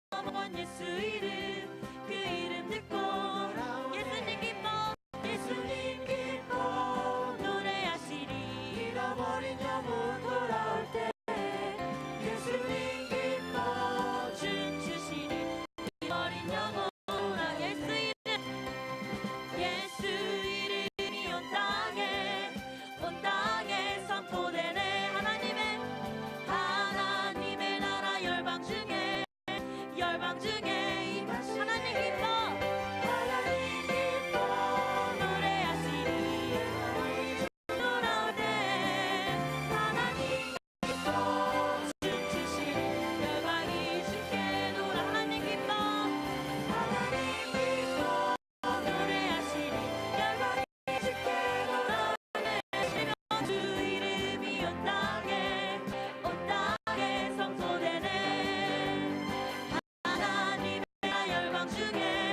넘어온 예수 이름 그 이름 듣고 예수님 기뻐 예수님 기뻐 노래하시리 잃어버린 영혼 돌아올 때 예수님 기뻐 춤추시리 잃어버린 영혼 돌아 예수 이름이 온 땅에 선포되네 하나님의 나라 열방 중에 하나님 기뻐 노래하시리 돌아올 때 하나님 기뻐 춤추시리 열방이 주께 놀아 하나님 기뻐 노래하시리 열방이 주께 놀아오네 주 이름이 온 땅에 성소되네 하나님의 열방 중에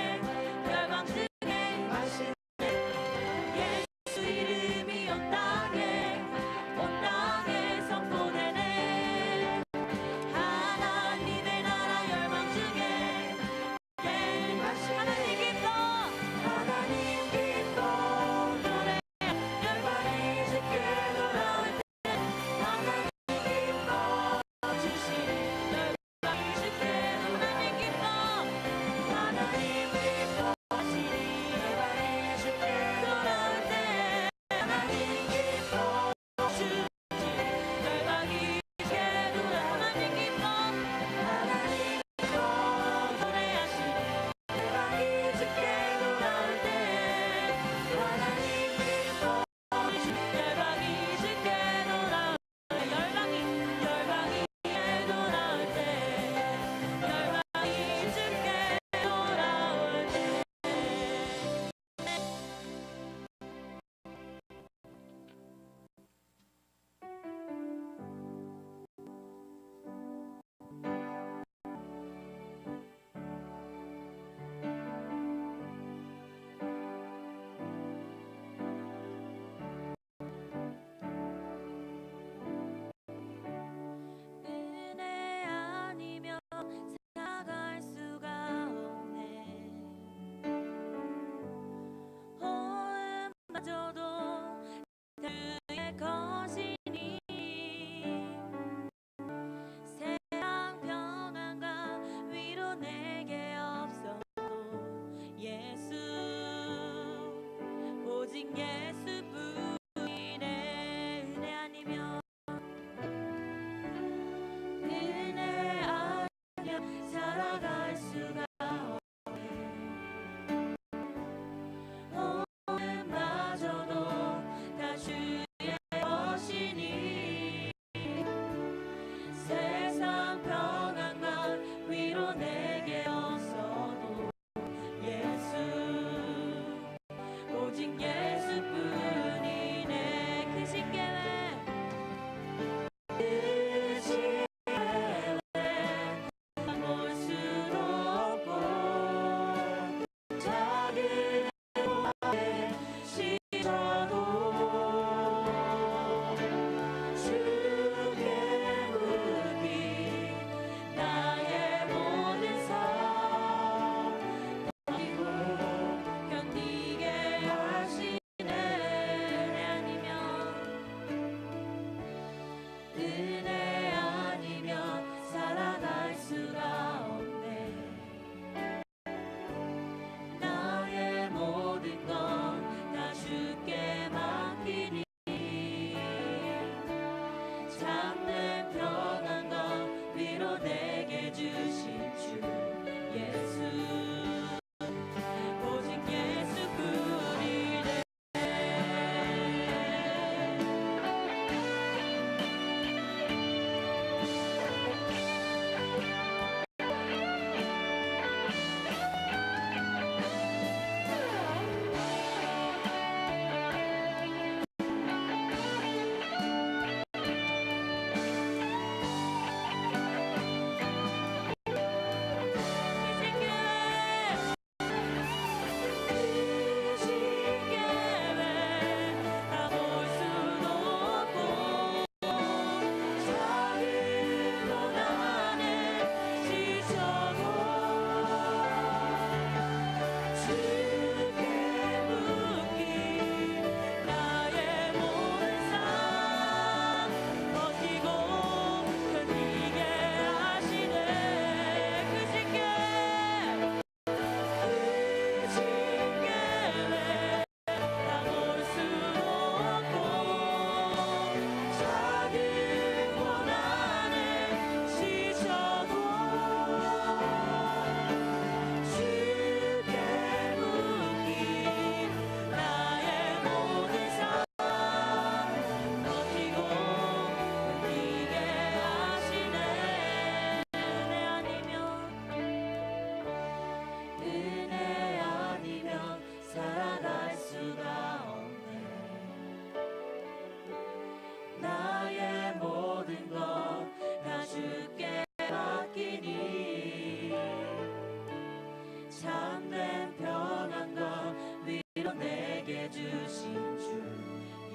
위로 내게 주신 주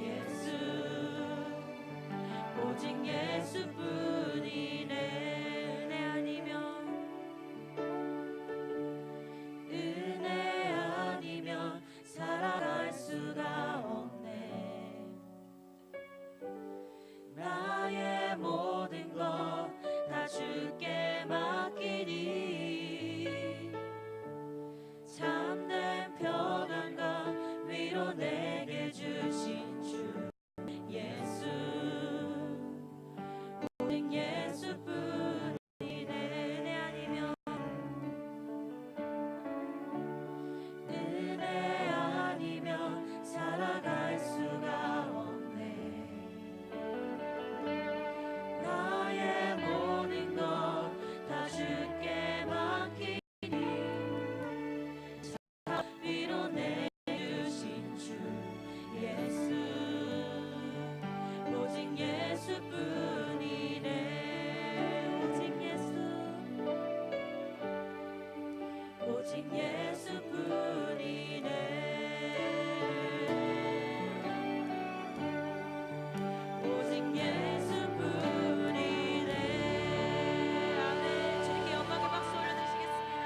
예수 오직 예수뿐이네 은혜 아니면 살아갈 수가 없네 나의 모든 것 다 주께 맡기니 참된 평안과 위로 내게 주신 주 예수 오직 예수뿐이네 은혜 아니면 살아갈 수가 없네 나의 모든 것 다 주께 맡기니 위로 내주신 주 예수 오직 예수뿐이네 오직 예수 오직 예수뿐이네 오직 예수뿐이네 아멘 주님께 영광과 박수 올려드리시겠습니다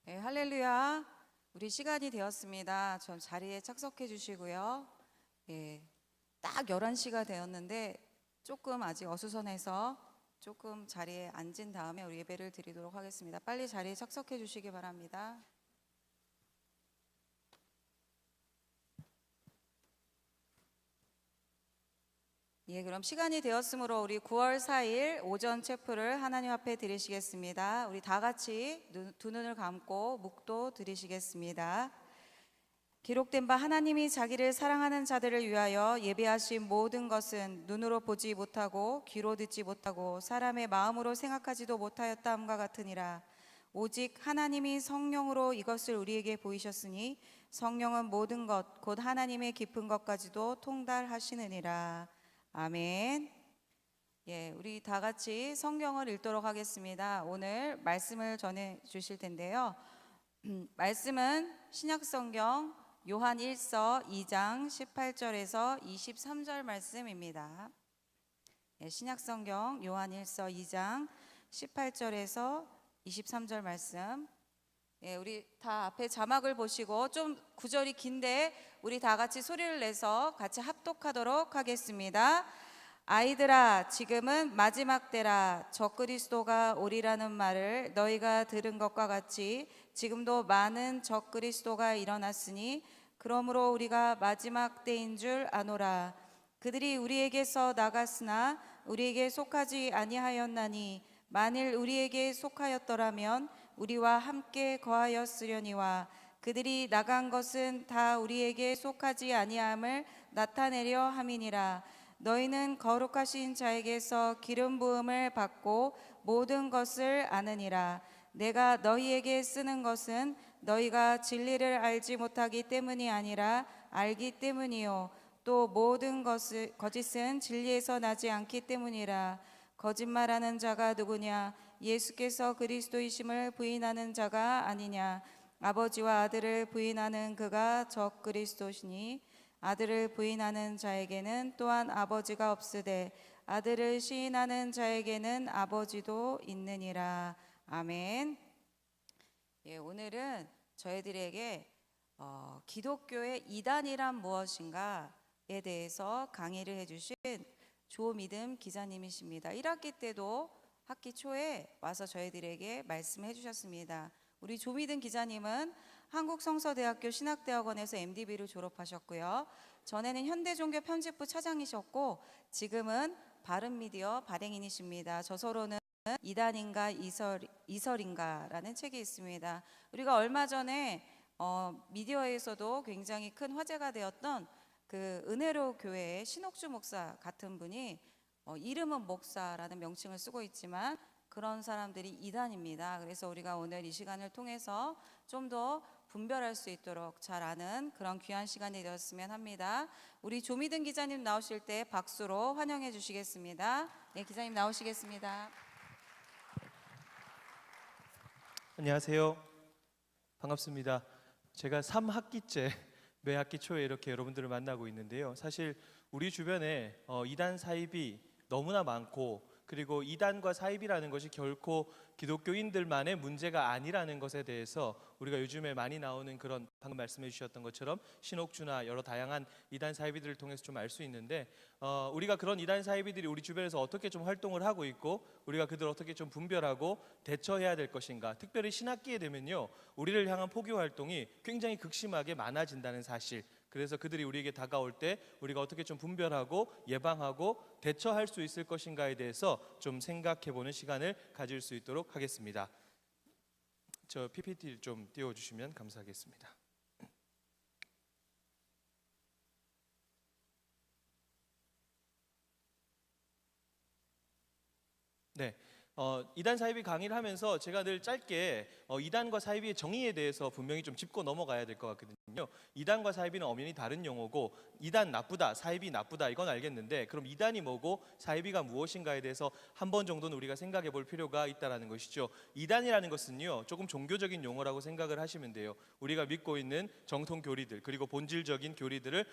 네, 할렐루야. 우리 시간이 되었습니다. 좀 자리에 착석해 주시고요. 딱 11시가 되었는데 조금 아직 어수선해서 조금 자리에 앉은 다음에 우리 예배를 드리도록 하겠습니다. 빨리 자리에 착석해 주시기 바랍니다. 그럼 시간이 되었으므로 우리 9월 4일 오전 체프를 하나님 앞에 드리시겠습니다. 우리 다 같이 두 눈을 감고 묵도 드리시겠습니다. 기록된 바 하나님이 자기를 사랑하는 자들을 위하여 예비하신 모든 것은 눈으로 보지 못하고 귀로 듣지 못하고 사람의 마음으로 생각하지도 못하였다함과 같으니라. 오직 하나님이 성령으로 이것을 우리에게 보이셨으니 성령은 모든 것 곧 하나님의 깊은 것까지도 통달하시느니라. 아멘. 우리 다 같이 성경을 읽도록 하겠습니다. 오늘 말씀을 전해 주실 텐데요. 말씀은 신약성경 요한 1서 2장 18절에서 23절 말씀입니다. 신약성경 요한 1서 2장 18절에서 23절 말씀. 우리 다 앞에 자막을 보시고 좀 구절이 긴데 우리 다 같이 소리를 내서 같이 합독하도록 하겠습니다. 아이들아, 지금은 마지막 때라. 적그리스도가 오리라는 말을 너희가 들은 것과 같이 지금도 많은 적그리스도가 일어났으니 그러므로 우리가 마지막 때인 줄 아노라. 그들이 우리에게서 나갔으나 우리에게 속하지 아니하였나니 만일 우리에게 속하였더라면 우리와 함께 거하였으려니와 그들이 나간 것은 다 우리에게 속하지 아니함을 나타내려 함이니라. 너희는 거룩하신 자에게서 기름 부음을 받고 모든 것을 아느니라. 내가 너희에게 쓰는 것은 너희가 진리를 알지 못하기 때문이 아니라 알기 때문이요 또 모든 거짓은 진리에서 나지 않기 때문이라. 거짓말하는 자가 누구냐? 예수께서 그리스도이심을 부인하는 자가 아니냐? 아버지와 아들을 부인하는 그가 적그리스도시니 아들을 부인하는 자에게는 또한 아버지가 없으되 아들을 시인하는 자에게는 아버지도 있느니라. 아멘. 오늘은 저희들에게 기독교의 이단이란 무엇인가에 대해서 강의를 해주신 조미듬 기자님이십니다. 1학기 때도 학기 초에 와서 저희들에게 말씀해 주셨습니다. 우리 조미듬 기자님은 한국성서대학교 신학대학원에서 MDB를 졸업하셨고요. 전에는 현대종교편집부 차장이셨고 지금은 바른미디어 발행인이십니다. 저서로는 이단인가 이설인가라는 책이 있습니다. 우리가 얼마 전에 미디어에서도 굉장히 큰 화제가 되었던 그 은혜로 교회의 신옥주 목사 같은 분이 이름은 목사라는 명칭을 쓰고 있지만 그런 사람들이 이단입니다. 그래서 우리가 오늘 이 시간을 통해서 좀 더 분별할 수 있도록 잘 아는 그런 귀한 시간이 되었으면 합니다. 우리 조미든 기자님 나오실 때 박수로 환영해 주시겠습니다. 네, 기자님 나오시겠습니다. 안녕하세요. 반갑습니다. 제가 3학기째 매 학기 초에 이렇게 여러분들을 만나고 있는데요. 사실 우리 주변에 이단 사입이 너무나 많고 그리고 이단과 사입이라는 것이 결코 기독교인들만의 문제가 아니라는 것에 대해서 우리가 요즘에 많이 나오는 그런 방금 말씀해 주셨던 것처럼 신옥주나 여러 다양한 이단 사이비들을 통해서 좀 알 수 있는데 우리가 그런 이단 사이비들이 우리 주변에서 어떻게 좀 활동을 하고 있고 우리가 그들을 어떻게 좀 분별하고 대처해야 될 것인가. 특별히 신학기에 되면요 우리를 향한 포교 활동이 굉장히 극심하게 많아진다는 사실. 그래서 그들이 우리에게 다가올 때 우리가 어떻게 좀 분별하고 예방하고 대처할 수 있을 것인가에 대해서 좀 생각해보는 시간을 가질 수 있도록 하겠습니다. 저 PPT 좀 띄워주시면 감사하겠습니다. 네. 이단 사이비 강의를 하면서 제가 늘 짧게 이단과 사이비의 정의에 대해서 분명히 좀 짚고 넘어가야 될 것 같거든요. 이단과 사이비는 엄연히 다른 용어고 이단 나쁘다, 사이비 나쁘다 이건 알겠는데 그럼 이단이 뭐고 사이비가 무엇인가에 대해서 한 번 정도는 우리가 생각해 볼 필요가 있다는 것이죠. 이단이라는 것은요 조금 종교적인 용어라고 생각을 하시면 돼요. 우리가 믿고 있는 정통 교리들 그리고 본질적인 교리들을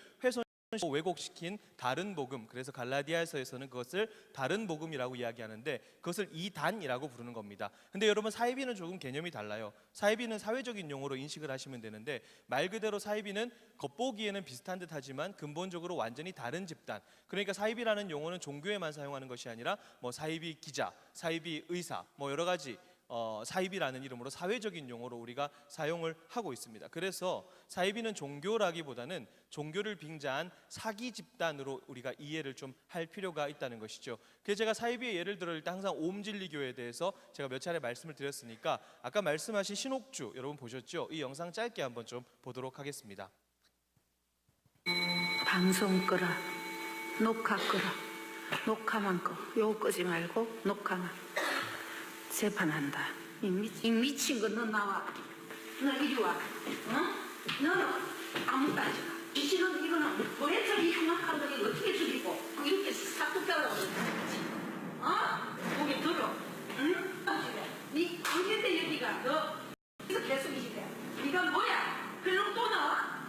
왜곡시킨 다른 복음, 그래서 갈라디아서에서는 그것을 다른 복음이라고 이야기하는데 그것을 이단이라고 부르는 겁니다. 근데 여러분 사이비는 조금 개념이 달라요. 사이비는 사회적인 용어로 인식을 하시면 되는데 말 그대로 사이비는 겉보기에는 비슷한 듯 하지만 근본적으로 완전히 다른 집단. 그러니까 사이비라는 용어는 종교에만 사용하는 것이 아니라 뭐 사이비 기자, 사이비 의사, 뭐 여러 가지 사이비라는 이름으로 사회적인 용어로 우리가 사용을 하고 있습니다. 그래서 사이비는 종교라기보다는 종교를 빙자한 사기 집단으로 우리가 이해를 좀 할 필요가 있다는 것이죠. 그래서 제가 사이비의 예를 들을 때 항상 오음진리교에 대해서 제가 몇 차례 말씀을 드렸으니까 아까 말씀하신 신옥주 여러분 보셨죠? 이 영상 짧게 한번 좀 보도록 하겠습니다. 방송 끄라, 녹화 끄라, 녹화만 꺼. 요거 끄지 말고 녹화만. 재판한다. 이 미친 거 너 나와. 너 이리 와. 너는 아무것도 하지 마. 지시는 이거는 도대체 이 흉악한 거 어떻게 죽이고 이렇게 싹 뜯겨라고 그러지. 거기 들어. 응? 네 관계대 여기가 너 이거 계속 이시대. 네가 뭐야? 그럼 또 나와?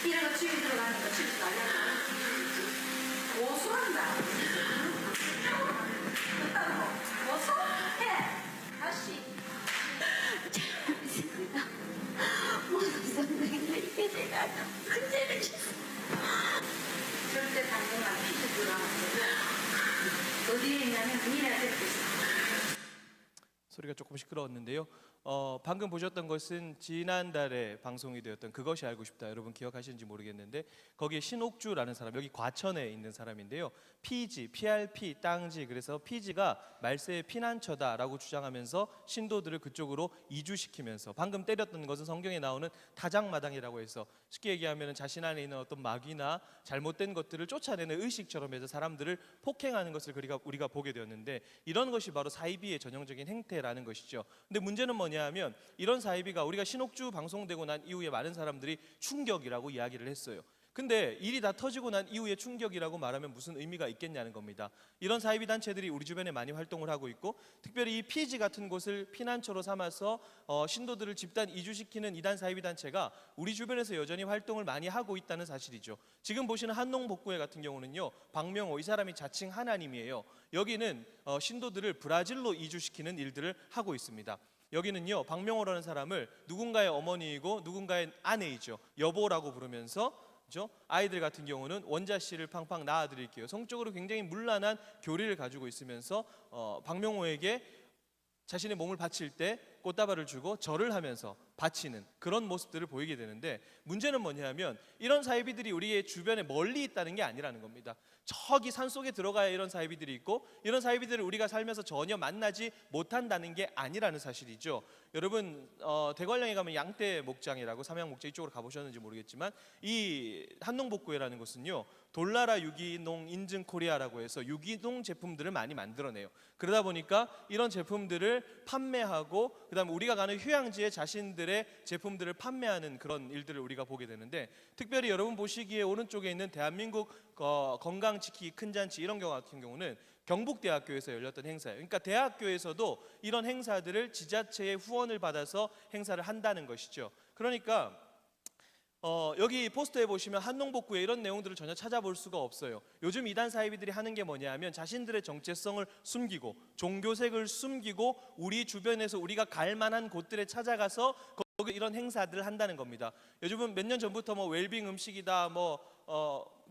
이런 거 집에 들어가니까 집에서 알려줘. 고소한다. 절대 당분간 피지 들어가거든. 어디에 있냐면 니네한테 있어. 소리가 조금 시끄러웠는데요. 방금 보셨던 것은 지난달에 방송이 되었던 그것이 알고 싶다. 여러분 기억하시는지 모르겠는데 거기에 신옥주라는 사람, 여기 과천에 있는 사람인데요. 피지, PRP, 땅지, 그래서 피지가 말세의 피난처다라고 주장하면서 신도들을 그쪽으로 이주시키면서 방금 때렸던 것은 성경에 나오는 타작마당이라고 해서 쉽게 얘기하면 자신 안에 있는 어떤 마귀나 잘못된 것들을 쫓아내는 의식처럼 해서 사람들을 폭행하는 것을 우리가 보게 되었는데 이런 것이 바로 사이비의 전형적인 행태라는 것이죠. 근데 문제는 뭐냐 하면 이런 사이비가 우리가 신옥주 방송되고 난 이후에 많은 사람들이 충격이라고 이야기를 했어요. 근데 일이 다 터지고 난 이후에 충격이라고 말하면 무슨 의미가 있겠냐는 겁니다. 이런 사이비 단체들이 우리 주변에 많이 활동을 하고 있고 특별히 이 피지 같은 곳을 피난처로 삼아서 신도들을 집단 이주시키는 이단 사이비 단체가 우리 주변에서 여전히 활동을 많이 하고 있다는 사실이죠. 지금 보시는 한농복구회 같은 경우는요, 박명호 이 사람이 자칭 하나님이에요. 여기는 신도들을 브라질로 이주시키는 일들을 하고 있습니다. 여기는요 박명호라는 사람을 누군가의 어머니이고 누군가의 아내이죠. 여보라고 부르면서 아이들 같은 경우는 원자 씨를 팡팡 낳아드릴게요. 성적으로 굉장히 문란한 교리를 가지고 있으면서 박명호에게 자신의 몸을 바칠 때 꽃다발을 주고 절을 하면서 바치는 그런 모습들을 보이게 되는데, 문제는 뭐냐면 이런 사이비들이 우리의 주변에 멀리 있다는 게 아니라는 겁니다. 저기 산속에 들어가야 이런 사이비들이 있고, 이런 사이비들을 우리가 살면서 전혀 만나지 못한다는 게 아니라는 사실이죠. 여러분 대관령에 가면 양떼 목장이라고, 삼양 목장 이쪽으로 가보셨는지 모르겠지만, 이 한농복구회라는 곳은요 돌나라 유기농 인증 코리아라고 해서 유기농 제품들을 많이 만들어내요. 그러다 보니까 이런 제품들을 판매하고, 그다음에 우리가 가는 휴양지에 자신들의 제품들을 판매하는 그런 일들을 우리가 보게 되는데, 특별히 여러분 보시기에 오른쪽에 있는 대한민국 건강지키기 큰 잔치, 이런 경우 같은 경우는 경북대학교에서 열렸던 행사예요. 그러니까 대학교에서도 이런 행사들을 지자체의 후원을 받아서 행사를 한다는 것이죠. 그러니까 여기 포스터에 보시면 한농복구회 이런 내용들을 전혀 찾아볼 수가 없어요. 요즘 이단 사이비들이 하는 게 뭐냐면 자신들의 정체성을 숨기고 종교색을 숨기고 우리 주변에서 우리가 갈 만한 곳들에 찾아가서 거기 이런 행사들을 한다는 겁니다. 요즘은 몇 년 전부터 뭐 웰빙 음식이다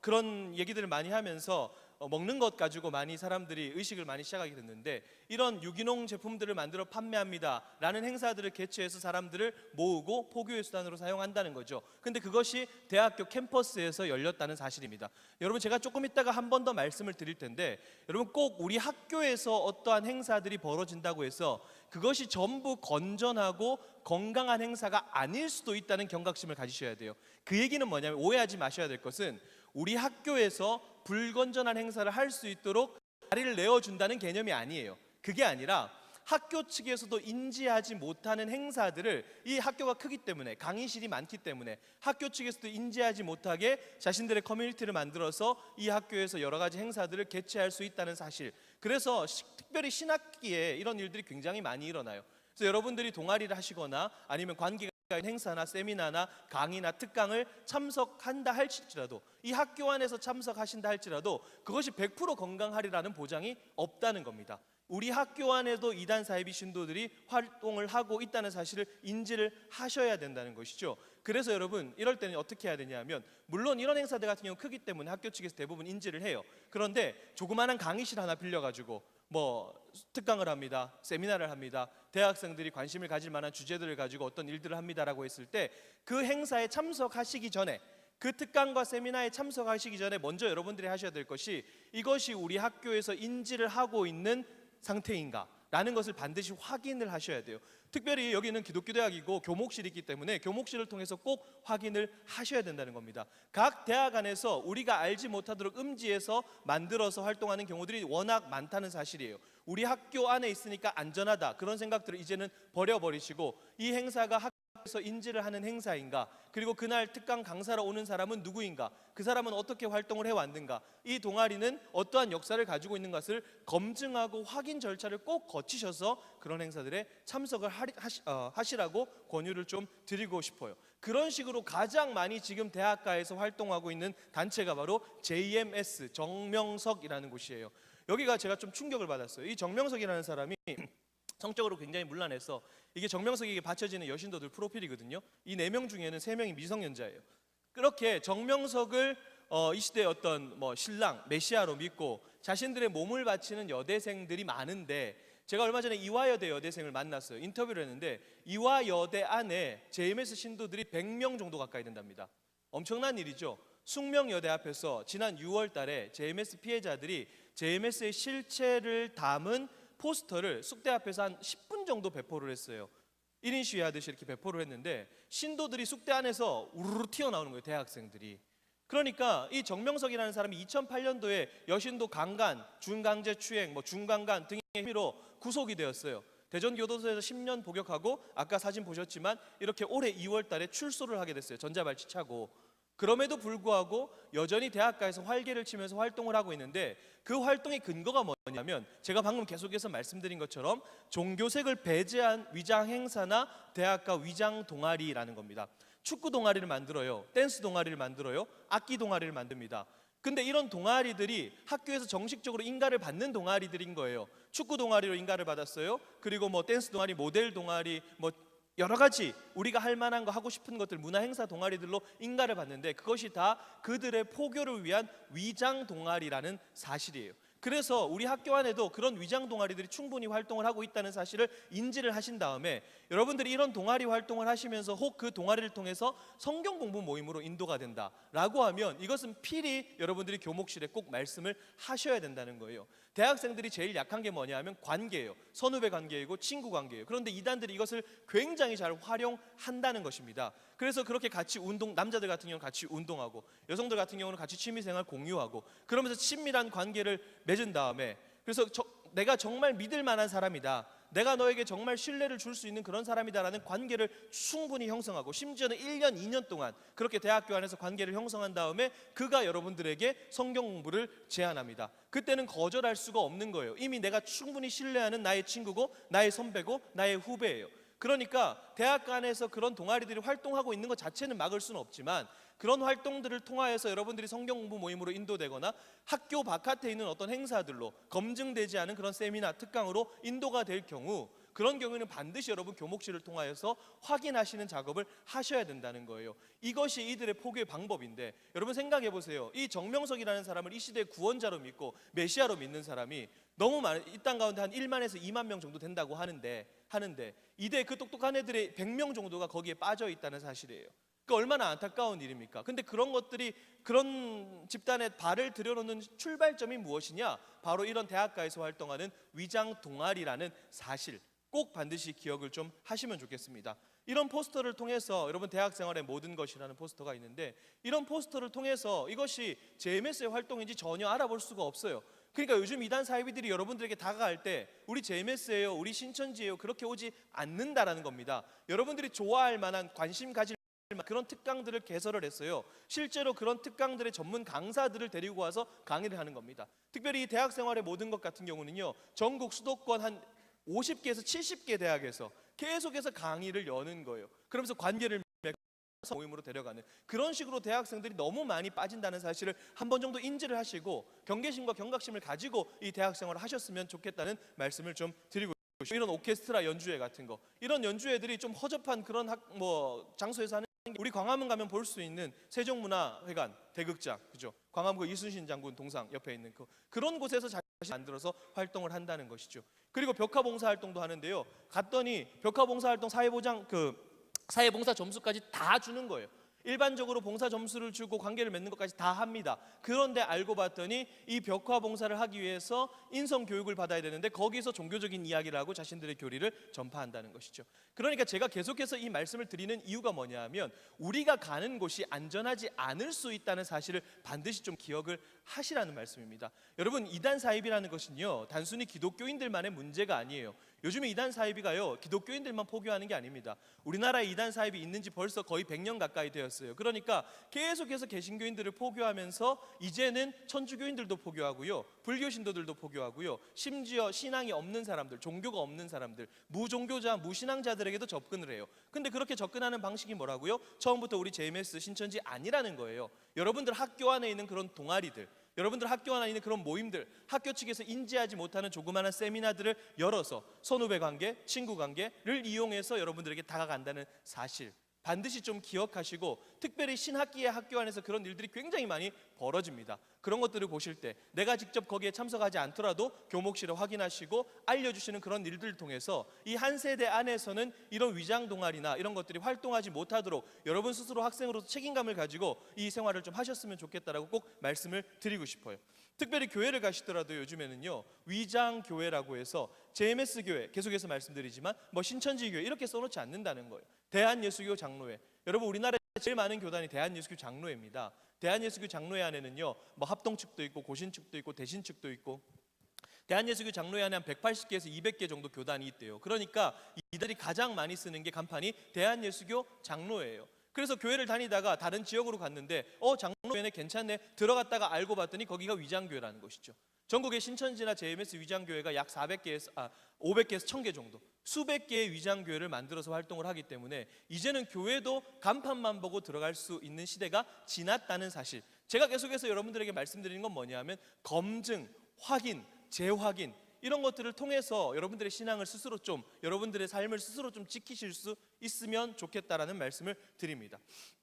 그런 얘기들을 많이 하면서 먹는 것 가지고 많이 사람들이 의식을 많이 시작하게 됐는데, 이런 유기농 제품들을 만들어 판매합니다 라는 행사들을 개최해서 사람들을 모으고 포교의 수단으로 사용한다는 거죠. 근데 그것이 대학교 캠퍼스에서 열렸다는 사실입니다. 여러분 제가 조금 있다가 한 번 더 말씀을 드릴 텐데, 여러분 꼭 우리 학교에서 어떠한 행사들이 벌어진다고 해서 그것이 전부 건전하고 건강한 행사가 아닐 수도 있다는 경각심을 가지셔야 돼요. 그 얘기는 뭐냐면, 오해하지 마셔야 될 것은 우리 학교에서 불건전한 행사를 할 수 있도록 자리를 내어준다는 개념이 아니에요. 그게 아니라 학교 측에서도 인지하지 못하는 행사들을, 이 학교가 크기 때문에 강의실이 많기 때문에 학교 측에서도 인지하지 못하게 자신들의 커뮤니티를 만들어서 이 학교에서 여러 가지 행사들을 개최할 수 있다는 사실. 그래서 특별히 신학기에 이런 일들이 굉장히 많이 일어나요. 그래서 여러분들이 동아리를 하시거나 아니면 관계가 있는 행사나 세미나나 강의나 특강을 참석한다 할지라도, 이 학교 안에서 참석하신다 할지라도 그것이 100% 건강하리라는 보장이 없다는 겁니다. 우리 학교 안에도 이단 사이비 신도들이 활동을 하고 있다는 사실을 인지를 하셔야 된다는 것이죠. 그래서 여러분 이럴 때는 어떻게 해야 되냐면, 물론 이런 행사들 같은 경우 크기 때문에 학교 측에서 대부분 인지를 해요. 그런데 조그마한 강의실 하나 빌려가지고 특강을 합니다, 세미나를 합니다, 대학생들이 관심을 가질 만한 주제들을 가지고 어떤 일들을 합니다라고 했을 때, 그 행사에 참석하시기 전에, 그 특강과 세미나에 참석하시기 전에 먼저 여러분들이 하셔야 될 것이, 이것이 우리 학교에서 인지를 하고 있는 상태인가 라는 것을 반드시 확인을 하셔야 돼요. 특별히 여기는 기독교 대학이고 교목실이 있기 때문에 교목실을 통해서 꼭 확인을 하셔야 된다는 겁니다. 각 대학 안에서 우리가 알지 못하도록 음지에서 만들어서 활동하는 경우들이 워낙 많다는 사실이에요. 우리 학교 안에 있으니까 안전하다, 그런 생각들을 이제는 버려버리시고, 이 행사가 학교에서 인지를 하는 행사인가, 그리고 그날 특강 강사로 오는 사람은 누구인가, 그 사람은 어떻게 활동을 해왔는가, 이 동아리는 어떠한 역사를 가지고 있는 것을 검증하고 확인 절차를 꼭 거치셔서 그런 행사들에 참석을 하시라고 권유를 좀 드리고 싶어요. 그런 식으로 가장 많이 지금 대학가에서 활동하고 있는 단체가 바로 JMS, 정명석이라는 곳이에요. 여기가 제가 좀 충격을 받았어요. 이 정명석이라는 사람이 성적으로 굉장히 문란해서, 이게 정명석에게 바쳐지는 여신도들 프로필이거든요. 이 4명 중에는 3명이 미성년자예요. 그렇게 정명석을 이 시대의 어떤 신랑, 메시아로 믿고 자신들의 몸을 바치는 여대생들이 많은데, 제가 얼마 전에 이화여대 여대생을 만났어요. 인터뷰를 했는데 이화여대 안에 JMS 신도들이 100명 정도 가까이 된답니다. 엄청난 일이죠. 숙명여대 앞에서 지난 6월 달에 JMS 피해자들이 JMS의 실체를 담은 포스터를 숙대 앞에서 한 10분 정도 배포를 했어요. 1인 시위하듯이 이렇게 배포를 했는데, 신도들이 숙대 안에서 우르르 튀어나오는 거예요, 대학생들이. 그러니까 이 정명석이라는 사람이 2008년도에 여신도 강간, 준강제추행, 중강간 등의 혐의로 구속이 되었어요. 대전교도소에서 10년 복역하고, 아까 사진 보셨지만 이렇게 올해 2월 달에 출소를 하게 됐어요, 전자발찌 차고. 그럼에도 불구하고 여전히 대학가에서 활개를 치면서 활동을 하고 있는데, 그 활동의 근거가 뭐냐면, 제가 방금 계속해서 말씀드린 것처럼 종교색을 배제한 위장 행사나 대학가 위장 동아리라는 겁니다. 축구 동아리를 만들어요, 댄스 동아리를 만들어요, 악기 동아리를 만듭니다. 근데 이런 동아리들이 학교에서 정식적으로 인가를 받는 동아리들인 거예요. 축구 동아리로 인가를 받았어요. 그리고 댄스 동아리, 모델 동아리, 여러 가지 우리가 할 만한 거, 하고 싶은 것들, 문화 행사 동아리들로 인가를 받는데, 그것이 다 그들의 포교를 위한 위장 동아리라는 사실이에요. 그래서 우리 학교 안에도 그런 위장 동아리들이 충분히 활동을 하고 있다는 사실을 인지를 하신 다음에 여러분들이 이런 동아리 활동을 하시면서 혹 그 동아리를 통해서 성경 공부 모임으로 인도가 된다라고 하면 이것은 필히 여러분들이 교목실에 꼭 말씀을 하셔야 된다는 거예요. 대학생들이 제일 약한 게 뭐냐 하면 관계예요. 선후배 관계이고 친구 관계예요. 그런데 이단들이 이것을 굉장히 잘 활용한다는 것입니다. 그래서 그렇게 같이 남자들 같은 경우는 같이 운동하고 여성들 같은 경우는 같이 취미생활 공유하고 그러면서 친밀한 관계를 맺은 다음에 그래서 내가 정말 믿을 만한 사람이다, 내가 너에게 정말 신뢰를 줄 수 있는 그런 사람이다라는 관계를 충분히 형성하고 심지어는 1년, 2년 동안 그렇게 대학교 안에서 관계를 형성한 다음에 그가 여러분들에게 성경 공부를 제안합니다. 그때는 거절할 수가 없는 거예요. 이미 내가 충분히 신뢰하는 나의 친구고 나의 선배고 나의 후배예요. 그러니까 대학 안에서 그런 동아리들이 활동하고 있는 것 자체는 막을 수는 없지만 그런 활동들을 통하여서 여러분들이 성경 공부 모임으로 인도되거나 학교 바깥에 있는 어떤 행사들로 검증되지 않은 그런 세미나, 특강으로 인도가 될 경우 그런 경우에는 반드시 여러분 교목실을 통하여서 확인하시는 작업을 하셔야 된다는 거예요. 이것이 이들의 포교의 방법인데 여러분 생각해 보세요. 이 정명석이라는 사람을 이 시대의 구원자로 믿고 메시아로 믿는 사람이 너무 이 땅 가운데 한 1만에서 2만 명 정도 된다고 하는데 이대 그 똑똑한 애들의 100명 정도가 거기에 빠져 있다는 사실이에요. 그 얼마나 안타까운 일입니까? 근데 그런 것들이 그런 집단에 발을 들여놓는 출발점이 무엇이냐? 바로 이런 대학가에서 활동하는 위장 동아리라는 사실 꼭 반드시 기억을 좀 하시면 좋겠습니다. 이런 포스터를 통해서 여러분 대학생활의 모든 것이라는 포스터가 있는데 이런 포스터를 통해서 이것이 JMS의 활동인지 전혀 알아볼 수가 없어요. 그러니까 요즘 이단 사이비들이 여러분들에게 다가갈 때 우리 JMS예요, 우리 신천지예요 그렇게 오지 않는다라는 겁니다. 여러분들이 좋아할 만한 관심 가질 그런 특강들을 개설을 했어요. 실제로 그런 특강들의 전문 강사들을 데리고 와서 강의를 하는 겁니다. 특별히 이 대학생활의 모든 것 같은 경우는요, 전국 수도권 한 50개에서 70개 대학에서 계속해서 강의를 여는 거예요. 그러면서 관계를 모임으로 데려가는 그런 식으로 대학생들이 너무 많이 빠진다는 사실을 한 번 정도 인지를 하시고 경계심과 경각심을 가지고 이 대학생활을 하셨으면 좋겠다는 말씀을 좀 드리고 이런 오케스트라 연주회 같은 거 이런 연주회들이 좀 허접한 그런 장소에서 하는 우리 광화문 가면 볼 수 있는 세종문화회관 대극장 그죠? 광화문 이순신 장군 동상 옆에 있는 그런 곳에서 자신이 만들어서 활동을 한다는 것이죠. 그리고 벽화봉사 활동도 하는데요. 갔더니 벽화봉사 활동 사회봉사 점수까지 다 주는 거예요. 일반적으로 봉사 점수를 주고 관계를 맺는 것까지 다 합니다. 그런데 알고 봤더니 이 벽화 봉사를 하기 위해서 인성 교육을 받아야 되는데 거기서 종교적인 이야기를 하고 자신들의 교리를 전파한다는 것이죠. 그러니까 제가 계속해서 이 말씀을 드리는 이유가 뭐냐 하면 우리가 가는 곳이 안전하지 않을 수 있다는 사실을 반드시 좀 기억을 하시라는 말씀입니다. 여러분 이단 사입이라는 것은요 단순히 기독교인들만의 문제가 아니에요. 요즘에 이단 사입이가요 기독교인들만 포교하는 게 아닙니다. 우리나라에 이단 사입이 있는지 벌써 거의 100년 가까이 되었어요. 그러니까 계속해서 개신교인들을 포교하면서 이제는 천주교인들도 포교하고요, 불교 신도들도 포교하고요, 심지어 신앙이 없는 사람들, 종교가 없는 사람들, 무종교자, 무신앙자들에게도 접근을 해요. 근데 그렇게 접근하는 방식이 뭐라고요? 처음부터 우리 JMS 신천지 아니라는 거예요. 여러분들 학교 안에 있는 그런 동아리들, 여러분들 학교 안에 있는 그런 모임들, 학교 측에서 인지하지 못하는 조그마한 세미나들을 열어서 선후배 관계, 친구 관계를 이용해서 여러분들에게 다가간다는 사실 반드시 좀 기억하시고 특별히 신학기의 학교 안에서 그런 일들이 굉장히 많이 벌어집니다. 그런 것들을 보실 때 내가 직접 거기에 참석하지 않더라도 교목실에 확인하시고 알려주시는 그런 일들을 통해서 이 한 세대 안에서는 이런 위장 동아리나 이런 것들이 활동하지 못하도록 여러분 스스로 학생으로서 책임감을 가지고 이 생활을 좀 하셨으면 좋겠다라고 꼭 말씀을 드리고 싶어요. 특별히 교회를 가시더라도 요즘에는요 위장 교회라고 해서 JMS 교회 계속해서 말씀드리지만 신천지 교회 이렇게 써놓지 않는다는 거예요. 대한예수교 장로회, 여러분 우리나라에 제일 많은 교단이 대한예수교 장로회입니다. 대한예수교 장로회 안에는요 합동 측도 있고 고신 측도 있고 대신 측도 있고 대한예수교 장로회 안에 한 180개에서 200개 정도 교단이 있대요. 그러니까 이들이 가장 많이 쓰는 게 간판이 대한예수교 장로회예요. 그래서 교회를 다니다가 다른 지역으로 갔는데 장로회네 괜찮네 들어갔다가 알고 봤더니 거기가 위장교회라는 것이죠. 전국의 신천지나 JMS 위장교회가 약 500개에서 1000개 정도 수백 개의 위장교회를 만들어서 활동을 하기 때문에 이제는 교회도 간판만 보고 들어갈 수 있는 시대가 지났다는 사실, 제가 계속해서 여러분들에게 말씀드리는 건 뭐냐 하면 검증, 확인, 재확인 이런 것들을 통해서 여러분들의 신앙을 스스로 좀, 여러분들의 삶을 스스로 좀 지키실 수 있으면 좋겠다라는 말씀을 드립니다.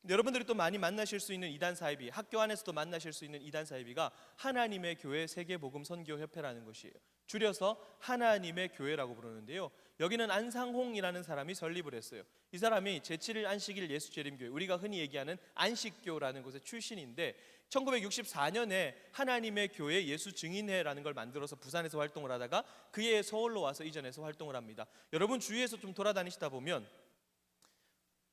여러분들이 또 많이 만나실 수 있는 이단 사이비, 학교 안에서도 만나실 수 있는 이단 사이비가 하나님의 교회 세계복음 선교협회라는 것이에요. 줄여서 하나님의 교회라고 부르는데요. 여기는 안상홍이라는 사람이 설립을 했어요. 이 사람이 제7일 안식일 예수재림교회, 우리가 흔히 얘기하는 안식교라는 곳의 출신인데 1964년에 하나님의 교회 예수증인회라는 걸 만들어서 부산에서 활동을 하다가 그해 서울로 와서 이전해서 활동을 합니다. 여러분 주위에서 좀 돌아다니시다 보면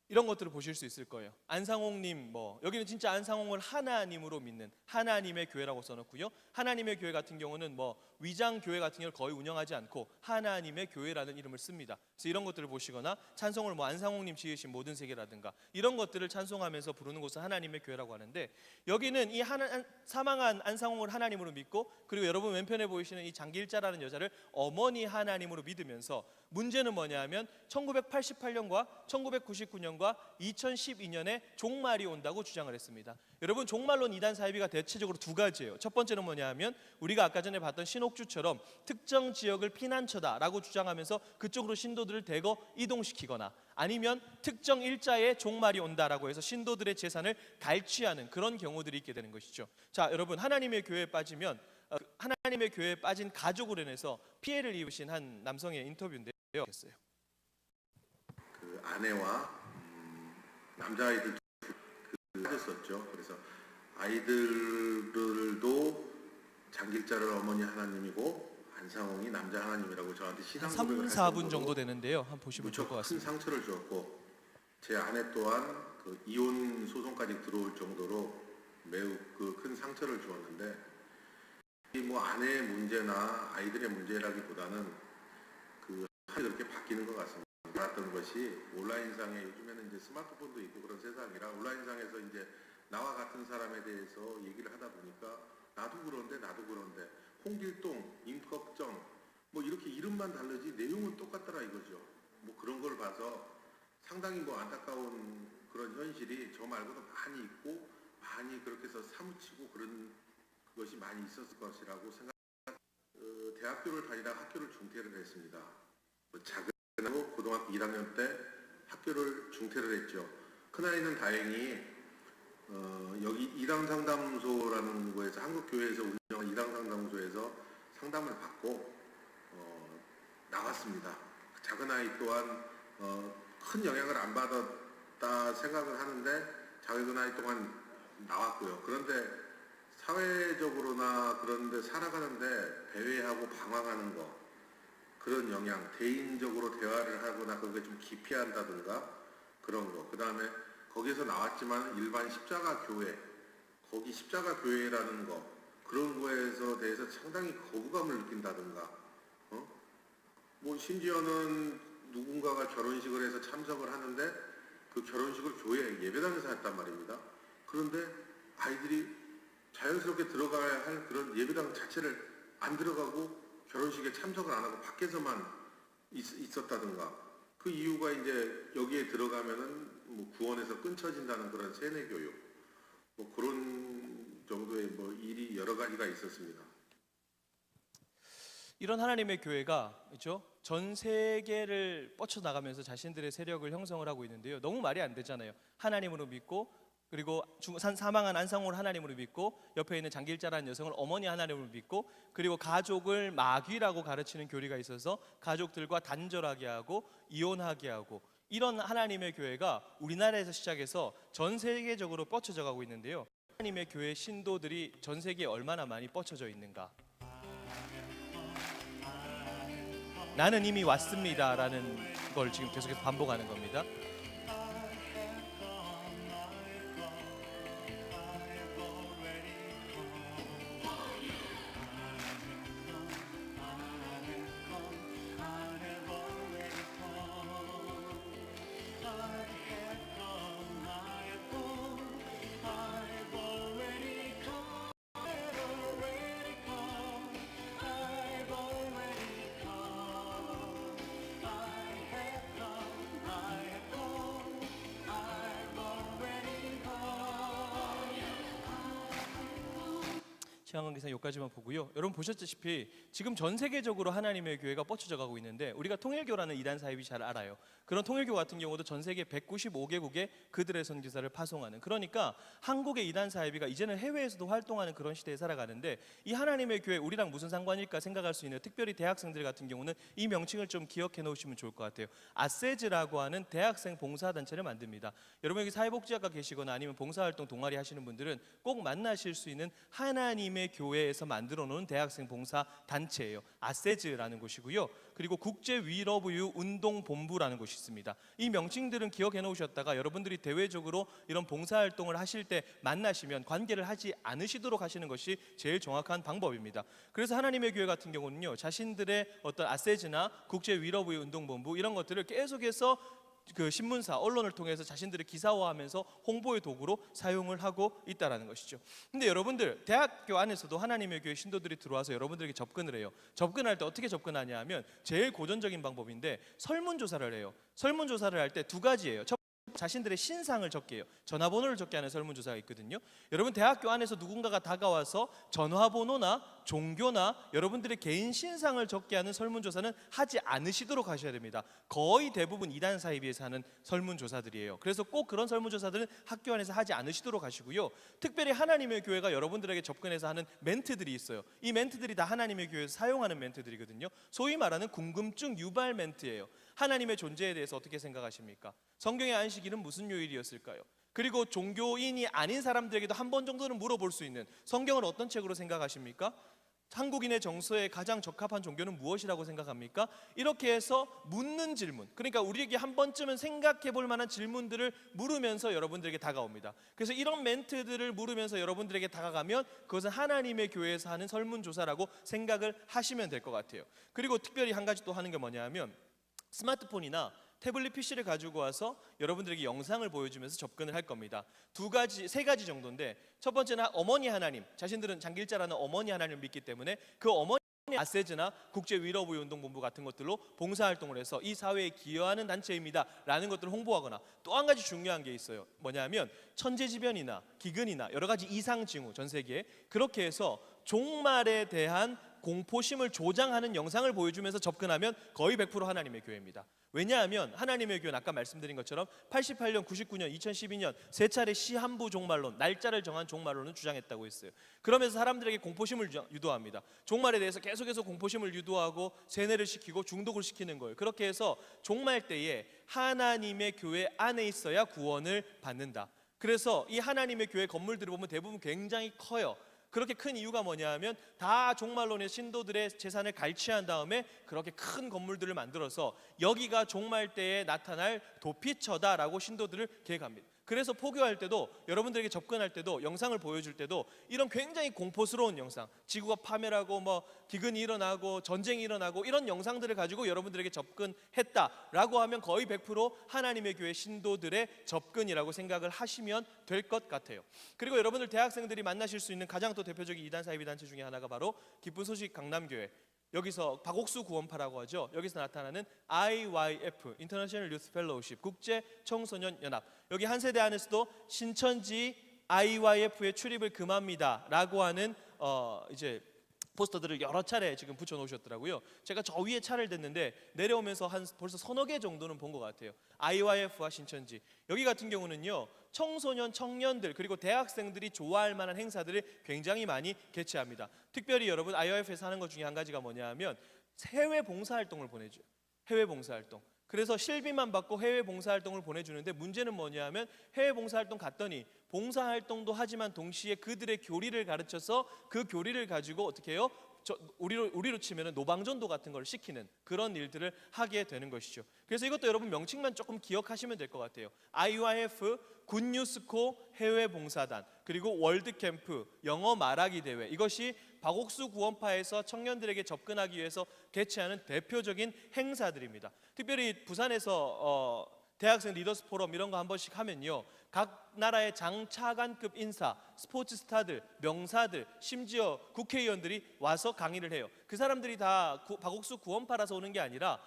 이런 것들을 보실 수 있을 거예요. 안상홍님, 여기는 진짜 안상홍을 하나님으로 믿는 하나님의 교회라고 써놓고요. 하나님의 교회 같은 경우는 위장 교회 같은 경우를 거의 운영하지 않고 하나님의 교회라는 이름을 씁니다. 그래서 이런 것들을 보시거나 찬송을 안상홍님 지으신 모든 세계라든가 이런 것들을 찬송하면서 부르는 곳을 하나님의 교회라고 하는데, 여기는 이 사망한 안상홍을 하나님으로 믿고, 그리고 여러분 왼편에 보이시는 이 장길자라는 여자를 어머니 하나님으로 믿으면서, 문제는 뭐냐 하면 1988년과 1999년과 2012년에 종말이 온다고 주장을 했습니다. 여러분, 종말론 이단 사이비가 대체적으로 두 가지예요. 첫 번째는 뭐냐 하면 우리가 아까 전에 봤던 신옥주처럼 특정 지역을 피난처다라고 주장하면서 그쪽으로 신도들을 대거 이동시키거나, 아니면 특정 일자에 종말이 온다라고 해서 신도들의 재산을 갈취하는 그런 경우들이 있게 되는 것이죠. 자, 여러분, 하나님의 교회에 빠지면 하나님의 교회에 빠진 가족으로 인해서 피해를 입으신 한 남성의 인터뷰인데요. 그 아내와 남자아이들 빠졌었죠. 그래서 아이들도 장길자를 어머니 하나님이고 안상홍이 남자 하나님이라고 저한테 신앙 고백을 할 3, 4분 정도로 정도 되는데요. 한번 보시면 좋을 것 큰 같습니다. 상처를 주었고, 제 아내 또한 그 이혼 소송까지 들어올 정도로 매우 큰 상처를 주었는데, 이 아내의 문제나 아이들의 문제라기보다는 그렇게 바뀌는 것 같습니다. 알았던 것이 온라인상에, 요즘에는 이제 스마트폰도 있고 그런 세상이라 온라인상에서 이제 나와 같은 사람에 대해서 얘기를 하다 보니까 나도 그런데 홍길동, 임꺽정 이렇게 이름만 다르지 내용은 똑같더라 이거죠. 그런 걸 봐서 상당히 안타까운 그런 현실이 저 말고도 많이 있고, 많이 그렇게 해서 사무치고 그런 것이 많이 있었을 것이라고 생각합니다. 대학교를 다니다가 학교를 중퇴를 했습니다. 작은 고등학교 1학년 때 학교를 중퇴를 했죠. 큰아이는 다행히 여기 이당상담소라는 곳에서, 한국교회에서 운영하는 이당상담소에서 상담을 받고 나왔습니다. 작은 아이 또한 큰 영향을 안 받았다 생각을 하는데 작은 아이 동안 나왔고요. 그런데 사회적으로나 그런 데 살아가는데 배회하고 방황하는 거, 그런 영향, 대인적으로 대화를 하거나 그게 좀 기피한다든가 그런 거, 그 다음에 거기서 나왔지만 일반 십자가 교회, 거기 십자가 교회라는 거, 그런 거에서 대해서 상당히 거부감을 느낀다든가, 심지어는 누군가가 결혼식을 해서 참석을 하는데 그 결혼식을 교회 예배당에서 했단 말입니다. 그런데 아이들이 자연스럽게 들어가야 할 그런 예배당 자체를 안 들어가고 결혼식에 참석을 안 하고 밖에서만 있었다든가, 그 이유가 이제 여기에 들어가면은 구원에서 끊쳐진다는 그런 세뇌 교육, 그런 정도의 일이 여러 가지가 있었습니다. 이런 하나님의 교회가 그렇죠? 전 세계를 뻗쳐나가면서 자신들의 세력을 형성을 하고 있는데요. 너무 말이 안 되잖아요. 하나님으로 믿고, 그리고 사망한 안상홍을 하나님으로 믿고, 옆에 있는 장길자라는 여성을 어머니 하나님으로 믿고, 그리고 가족을 마귀라고 가르치는 교리가 있어서 가족들과 단절하게 하고 이혼하게 하고, 이런 하나님의 교회가 우리나라에서 시작해서 전 세계적으로 뻗쳐져 가고 있는데요. 하나님의 교회 신도들이 전 세계에 얼마나 많이 뻗쳐져 있는가? 나는 이미 왔습니다 라는 걸 지금 계속해서 반복하는 겁니다. 상황에서 여기까지만 보고요. 여러분 보셨다시피 지금 전 세계적으로 하나님의 교회가 뻗쳐져 가고 있는데 우리가 통일교라는 이단 사입이 잘 알아요. 그런 통일교 같은 경우도 전 세계 195개국에 그들의 선교사를 파송하는, 그러니까 한국의 이단 사이비가 이제는 해외에서도 활동하는 그런 시대에 살아가는데 이 하나님의 교회 우리랑 무슨 상관일까 생각할 수 있는, 특별히 대학생들 같은 경우는 이 명칭을 좀 기억해 놓으시면 좋을 것 같아요. 아세즈라고 하는 대학생 봉사단체를 만듭니다. 여러분 여기 사회복지학과 계시거나 아니면 봉사활동 동아리 하시는 분들은 꼭 만나실 수 있는 하나님의 교회에서 만들어 놓은 대학생 봉사단체예요. 아세즈라는 곳이고요. 그리고 국제 위러브유 운동본부라는 곳이 있습니다. 이 명칭들은 기억해 놓으셨다가 여러분들이 대외적으로 이런 봉사활동을 하실 때 만나시면 관계를 하지 않으시도록 하시는 것이 제일 정확한 방법입니다. 그래서 하나님의 교회 같은 경우는요, 자신들의 어떤 아세즈나 국제 위러브유 운동본부 이런 것들을 계속해서 그 신문사, 언론을 통해서 자신들의 기사화하면서 홍보의 도구로 사용을 하고 있다라는 것이죠. 근데 여러분들 대학교 안에서도 하나님의 교회 신도들이 들어와서 여러분들에게 접근을 해요. 접근할 때 어떻게 접근하냐 하면 제일 고전적인 방법인데 설문조사를 해요. 설문조사를 할 때 두 가지예요. 자신들의 신상을 적게 해요. 전화번호를 적게 하는 설문조사가 있거든요. 여러분 대학교 안에서 누군가가 다가와서 전화번호나 종교나 여러분들의 개인 신상을 적게 하는 설문조사는 하지 않으시도록 하셔야 됩니다. 거의 대부분 이단 사이비에서 하는 설문조사들이에요. 그래서 꼭 그런 설문조사들은 학교 안에서 하지 않으시도록 하시고요. 특별히 하나님의 교회가 여러분들에게 접근해서 하는 멘트들이 있어요. 이 멘트들이 다 하나님의 교회에서 사용하는 멘트들이거든요. 소위 말하는 궁금증 유발 멘트예요. 하나님의 존재에 대해서 어떻게 생각하십니까? 성경의 안식일은 무슨 요일이었을까요? 그리고 종교인이 아닌 사람들에게도 한 번 정도는 물어볼 수 있는, 성경을 어떤 책으로 생각하십니까? 한국인의 정서에 가장 적합한 종교는 무엇이라고 생각합니까? 이렇게 해서 묻는 질문, 그러니까 우리에게 한 번쯤은 생각해 볼 만한 질문들을 물으면서 여러분들에게 다가옵니다. 그래서 이런 멘트들을 물으면서 여러분들에게 다가가면 그것은 하나님의 교회에서 하는 설문조사라고 생각을 하시면 될 것 같아요. 그리고 특별히 한 가지 또 하는 게 뭐냐 하면 스마트폰이나 태블릿 PC를 가지고 와서 여러분들에게 영상을 보여주면서 접근을 할 겁니다. 세 가지 정도인데, 첫 번째는 어머니 하나님, 자신들은 장길자라는 어머니 하나님을 믿기 때문에 그 어머니 아세즈나 국제 위러브유 운동본부 같은 것들로 봉사활동을 해서 이 사회에 기여하는 단체입니다 라는 것들을 홍보하거나, 또 한 가지 중요한 게 있어요. 뭐냐면 천재지변이나 기근이나 여러 가지 이상징후, 전 세계에 그렇게 해서 종말에 대한 공포심을 조장하는 영상을 보여주면서 접근하면 거의 100% 하나님의 교회입니다. 왜냐하면 하나님의 교회는 아까 말씀드린 것처럼 88년, 99년, 2012년 세 차례 시한부 종말론, 날짜를 정한 종말론을 주장했다고 했어요. 그러면서 사람들에게 공포심을 유도합니다. 종말에 대해서 계속해서 공포심을 유도하고 세뇌를 시키고 중독을 시키는 거예요. 그렇게 해서 종말 때에 하나님의 교회 안에 있어야 구원을 받는다. 그래서 이 하나님의 교회 건물들을 보면 대부분 굉장히 커요. 그렇게 큰 이유가 뭐냐 하면 다 종말론의 신도들의 재산을 갈취한 다음에 그렇게 큰 건물들을 만들어서 여기가 종말 때에 나타날 도피처다라고 신도들을 계획합니다. 그래서 포교할 때도, 여러분들에게 접근할 때도, 영상을 보여줄 때도 이런 굉장히 공포스러운 영상, 지구가 파멸하고 뭐 기근이 일어나고 전쟁이 일어나고 이런 영상들을 가지고 여러분들에게 접근했다라고 하면 거의 100% 하나님의 교회 신도들의 접근이라고 생각을 하시면 될 것 같아요. 그리고 여러분들 대학생들이 만나실 수 있는 가장 또 대표적인 이단 사이비 단체 중에 하나가 바로 기쁜 소식 강남교회, 여기서 박옥수 구원파라고 하죠. 여기서 나타나는 IYF, International Youth Fellowship, 국제 청소년 연합. 여기 한 세대 안에서도 신천지 IYF의 출입을 금합니다라고 하는 이제 포스터들을 여러 차례 지금 붙여놓으셨더라고요. 제가 저 위에 차를 댔는데 내려오면서 벌써 서너 개 정도는 본 것 같아요. IYF와 신천지. 여기 같은 경우는요, 청소년, 청년들 그리고 대학생들이 좋아할 만한 행사들을 굉장히 많이 개최합니다. 특별히 여러분 IYF에서 하는 것 중에 한 가지가 뭐냐 하면 해외 봉사활동을 보내줘요. 해외 봉사활동. 그래서 실비만 받고 해외 봉사활동을 보내주는데, 문제는 뭐냐 하면 해외 봉사활동 갔더니 봉사활동도 하지만 동시에 그들의 교리를 가르쳐서 그 교리를 가지고 어떻게 해요? 우리로 치면 노방전도 같은 걸 시키는 그런 일들을 하게 되는 것이죠. 그래서 이것도 여러분 명칭만 조금 기억하시면 될 것 같아요. IYF, 굿뉴스코 해외 봉사단, 그리고 월드캠프, 영어 말하기 대회, 이것이 박옥수 구원파에서 청년들에게 접근하기 위해서 개최하는 대표적인 행사들입니다. 특별히 부산에서 대학생 리더스 포럼 이런 거 한 번씩 하면요, 각 나라의 장차관급 인사, 스포츠 스타들, 명사들, 심지어 국회의원들이 와서 강의를 해요. 그 사람들이 다 박옥수 구원파라서 오는 게 아니라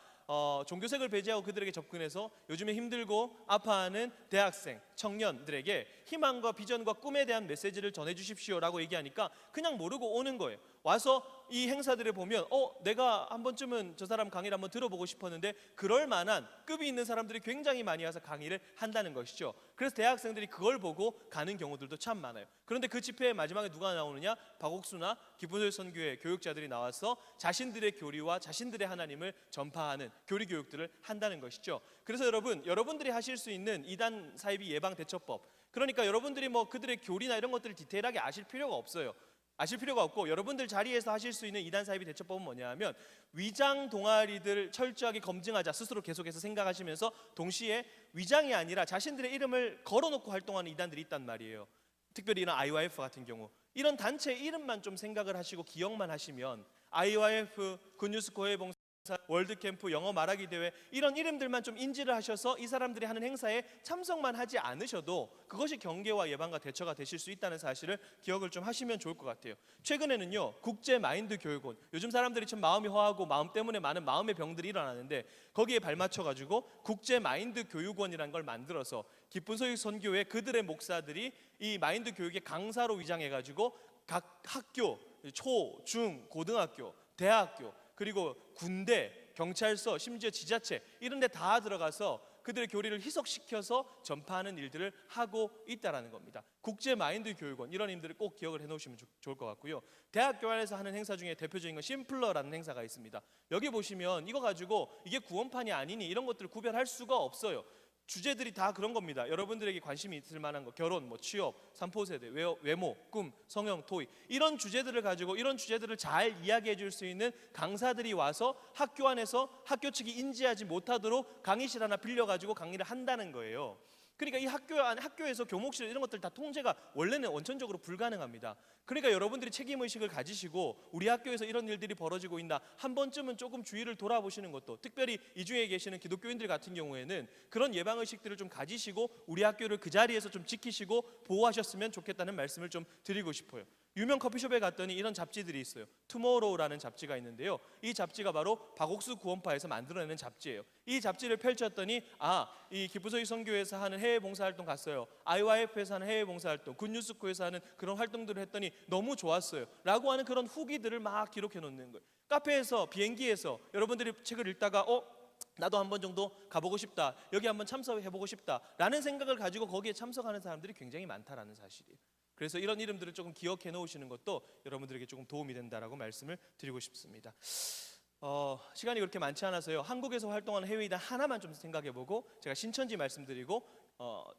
종교색을 배제하고 그들에게 접근해서 요즘에 힘들고 아파하는 대학생, 청년들에게 희망과 비전과 꿈에 대한 메시지를 전해주십시오라고 얘기하니까 그냥 모르고 오는 거예요. 와서 이 행사들을 보면 내가 한 번쯤은 저 사람 강의를 한번 들어보고 싶었는데 그럴 만한 급이 있는 사람들이 굉장히 많이 와서 강의를 한다는 것이죠. 그래서 대학생들이 그걸 보고 가는 경우들도 참 많아요. 그런데 그 집회의 마지막에 누가 나오느냐? 박옥수나 기쁜소리 선교회 교육자들이 나와서 자신들의 교리와 자신들의 하나님을 전파하는 교리 교육들을 한다는 것이죠. 그래서 여러분들이 하실 수 있는 이단 사이비 예방 대처법, 그러니까 여러분들이 뭐 그들의 교리나 이런 것들을 디테일하게 아실 필요가 없어요. 아실 필요가 없고, 여러분들 자리에서 하실 수 있는 이단 사이비 대처법은 뭐냐 하면 위장 동아리들 철저하게 검증하자 스스로 계속해서 생각하시면서 동시에 위장이 아니라 자신들의 이름을 걸어놓고 활동하는 이단들이 있단 말이에요. 특별히 이런 IYF 같은 경우 이런 단체 이름만 좀 생각을 하시고 기억만 하시면 IYF, 굿뉴스 고해봉사, 월드캠프, 영어 말하기 대회 이런 이름들만 좀 인지를 하셔서 이 사람들이 하는 행사에 참석만 하지 않으셔도 그것이 경계와 예방과 대처가 되실 수 있다는 사실을 기억을 좀 하시면 좋을 것 같아요. 최근에는요 국제 마인드 교육원, 요즘 사람들이 참 마음이 허하고 마음 때문에 많은 마음의 병들이 일어나는데 거기에 발맞춰 가지고 국제 마인드 교육원이라는 걸 만들어서 기쁜소식 선교회 그들의 목사들이 이 마인드 교육의 강사로 위장해 가지고 각 학교, 초, 중, 고등학교, 대학교, 그리고 군대, 경찰서, 심지어 지자체 이런 데 다 들어가서 그들의 교리를 희석시켜서 전파하는 일들을 하고 있다는 겁니다. 국제 마인드 교육원, 이런 님들을 꼭 기억을 해놓으시면 좋을 것 같고요. 대학교 안에서 하는 행사 중에 대표적인 건 심플러라는 행사가 있습니다. 여기 보시면 이거 가지고 이게 구원판이 아니니 이런 것들을 구별할 수가 없어요. 주제들이 다 그런 겁니다. 여러분들에게 관심이 있을 만한 거, 결혼, 뭐 취업, 삼포세대, 외모, 꿈, 성형, 토익 이런 주제들을 가지고 이런 주제들을 잘 이야기해 줄 수 있는 강사들이 와서 학교 안에서 학교 측이 인지하지 못하도록 강의실 하나 빌려가지고 강의를 한다는 거예요. 그러니까 이 학교에서 교목실 이런 것들 다 통제가 원래는 원천적으로 불가능합니다. 그러니까 여러분들이 책임의식을 가지시고 우리 학교에서 이런 일들이 벌어지고 있나 한 번쯤은 조금 주위를 돌아보시는 것도, 특별히 이 중에 계시는 기독교인들 같은 경우에는 그런 예방의식들을 좀 가지시고 우리 학교를 그 자리에서 좀 지키시고 보호하셨으면 좋겠다는 말씀을 좀 드리고 싶어요. 유명 커피숍에 갔더니 이런 잡지들이 있어요. 투모로우라는 잡지가 있는데요. 이 잡지가 바로 박옥수 구원파에서 만들어내는 잡지예요. 이 잡지를 펼쳤더니 이 기쁘소식 선교회에서 하는 해외 봉사활동 갔어요. IYF에서 하는 해외 봉사활동, 굿뉴스코에서 하는 그런 활동들을 했더니 너무 좋았어요 라고 하는 그런 후기들을 막 기록해 놓는 거예요. 카페에서, 비행기에서 여러분들이 책을 읽다가 나도 한 번 정도 가보고 싶다, 여기 한번 참석해보고 싶다 라는 생각을 가지고 거기에 참석하는 사람들이 굉장히 많다라는 사실이에요. 그래서 이런 이름들을 조금 기억해 놓으시는 것도 여러분들에게 조금 도움이 된다라고 말씀을 드리고 싶습니다. 시간이 그렇게 많지 않아서요, 한국에서 활동하는 해외이단 하나만 좀 생각해보고 제가 신천지 말씀드리고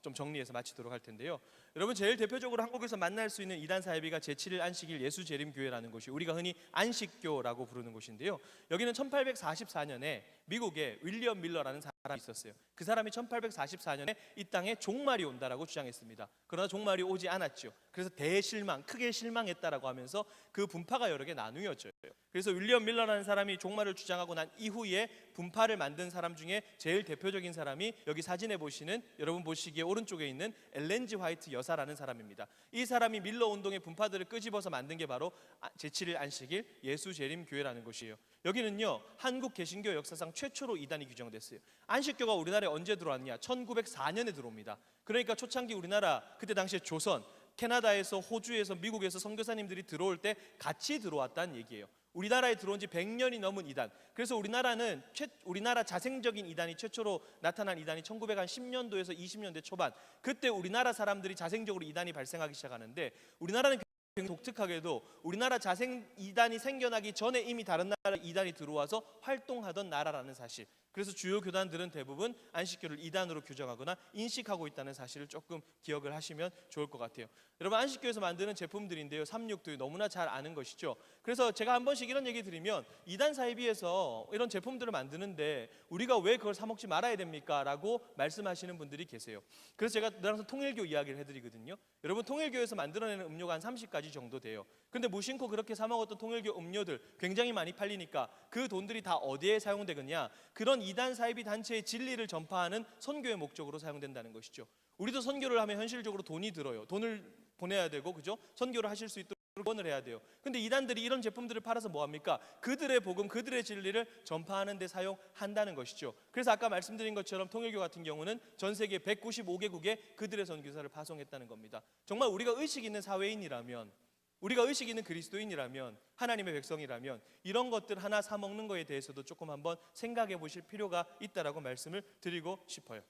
좀 정리해서 마치도록 할 텐데요. 여러분, 제일 대표적으로 한국에서 만날 수 있는 이단 사이비가 제7일 안식일 예수재림교회라는 곳이 우리가 흔히 안식교라고 부르는 곳인데요. 여기는 1844년에 미국에 윌리엄 밀러라는 사람이 있었어요. 그 사람이 1844년에 이 땅에 종말이 온다라고 주장했습니다. 그러나 종말이 오지 않았죠. 그래서 대실망, 크게 실망했다라고 하면서 그 분파가 여러 개 나누어져요. 그래서 윌리엄 밀러라는 사람이 종말을 주장하고 난 이후에 분파를 만든 사람 중에 제일 대표적인 사람이 여기 사진에 보시는, 여러분 보시기에 오른쪽에 있는 엘렌 G 화이트 여사라는 사람입니다. 이 사람이 밀러 운동의 분파들을 끄집어서 만든 게 바로 제7일 안식일 예수재림교회라는 곳이에요. 여기는요, 한국 개신교 역사상 최초로 이단이 규정됐어요. 안식교가 우리나라에 언제 들어왔냐? 1904년에 들어옵니다. 그러니까 초창기 우리나라, 그때 당시에 조선, 캐나다에서, 호주에서, 미국에서 선교사님들이 들어올 때 같이 들어왔다는 얘기예요. 우리나라에 들어온 지 100년이 넘은 이단. 그래서 우리나라 자생적인 이단이 최초로 나타난 이단이 1910년도에서 20년대 초반, 그때 우리나라 사람들이 자생적으로 이단이 발생하기 시작하는데, 우리나라는 굉장히 독특하게도 우리나라 자생 이단이 생겨나기 전에 이미 다른 나라 이단이 들어와서 활동하던 나라라는 사실. 그래서 주요 교단들은 대부분 안식교를 이단으로 규정하거나 인식하고 있다는 사실을 조금 기억을 하시면 좋을 것 같아요. 여러분, 안식교에서 만드는 제품들인데요, 369 너무나 잘 아는 것이죠. 그래서 제가 한 번씩 이런 얘기 드리면, 이단 사이비에서 이런 제품들을 만드는데 우리가 왜 그걸 사 먹지 말아야 됩니까? 라고 말씀하시는 분들이 계세요. 그래서 제가 늘 항상 통일교 이야기를 해드리거든요. 여러분, 통일교에서 만들어내는 음료가 한 30가지 정도 돼요. 근데 무심코 그렇게 사 먹었던 통일교 음료들 굉장히 많이 팔리니까 그 돈들이 다 어디에 사용되겠냐? 그런 이단 사이비 단체의 진리를 전파하는 선교의 목적으로 사용된다는 것이죠. 우리도 선교를 하면 현실적으로 돈이 들어요. 돈을 보내야 되고, 그죠? 선교를 하실 수 있도록 구원을 해야 돼요. 근데 이단들이 이런 제품들을 팔아서 뭐 합니까? 그들의 복음, 그들의 진리를 전파하는 데 사용한다는 것이죠. 그래서 아까 말씀드린 것처럼 통일교 같은 경우는 전 세계 195개국에 그들의 선교사를 파송했다는 겁니다. 정말 우리가 의식 있는 사회인이라면, 우리가 의식 있는 그리스도인이라면, 하나님의 백성이라면 이런 것들 하나 사 먹는 거에 대해서도 조금 한번 생각해 보실 필요가 있다라고 말씀을 드리고 싶어요.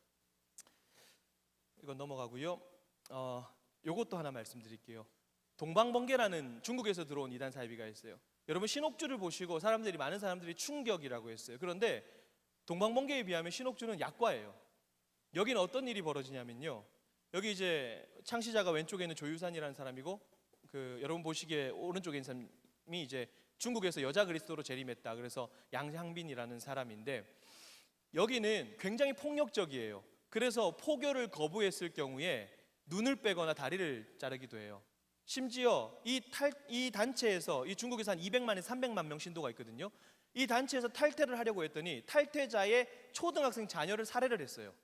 이건 넘어가고요. 요것도 하나 말씀드릴게요. 동방번개라는 중국에서 들어온 이단 사이비가 있어요. 여러분 신옥주를 보시고 많은 사람들이 충격이라고 했어요. 그런데 동방번개에 비하면 신옥주는 약과예요. 여기는 어떤 일이 벌어지냐면요. 여기 이제 창시자가 왼쪽에 있는 조유산이라는 사람이고, 여러분 보시기에 오른쪽에 있는 사람이 이제 중국에서 여자 그리스도로 재림했다. 그래서 양향빈이라는 사람인데, 여기는 굉장히 폭력적이에요. 그래서 포교를 거부했을 경우에 눈을 빼거나 다리를 자르기도 해요. 심지어 이 단체에서, 이 중국에서 한 200만에서 300만 명 신도가 있거든요. 이 단체에서 탈퇴를 하려고 했더니 탈퇴자의 초등학생 자녀를 살해를 했어요.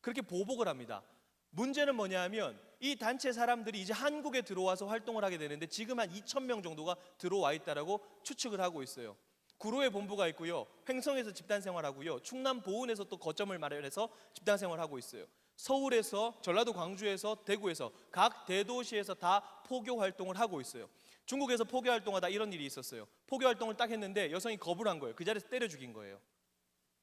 그렇게 보복을 합니다. 문제는 뭐냐 하면 이 단체 사람들이 이제 한국에 들어와서 활동을 하게 되는데 지금 한 2,000명 정도가 들어와 있다라고 추측을 하고 있어요. 구로에 본부가 있고요. 횡성에서 집단 생활하고요. 충남 보은에서 또 거점을 마련해서 집단 생활하고 있어요. 서울에서, 전라도 광주에서, 대구에서 각 대도시에서 다 포교 활동을 하고 있어요. 중국에서 포교 활동하다 이런 일이 있었어요. 포교 활동을 딱 했는데 여성이 거부를 한 거예요. 그 자리에서 때려 죽인 거예요.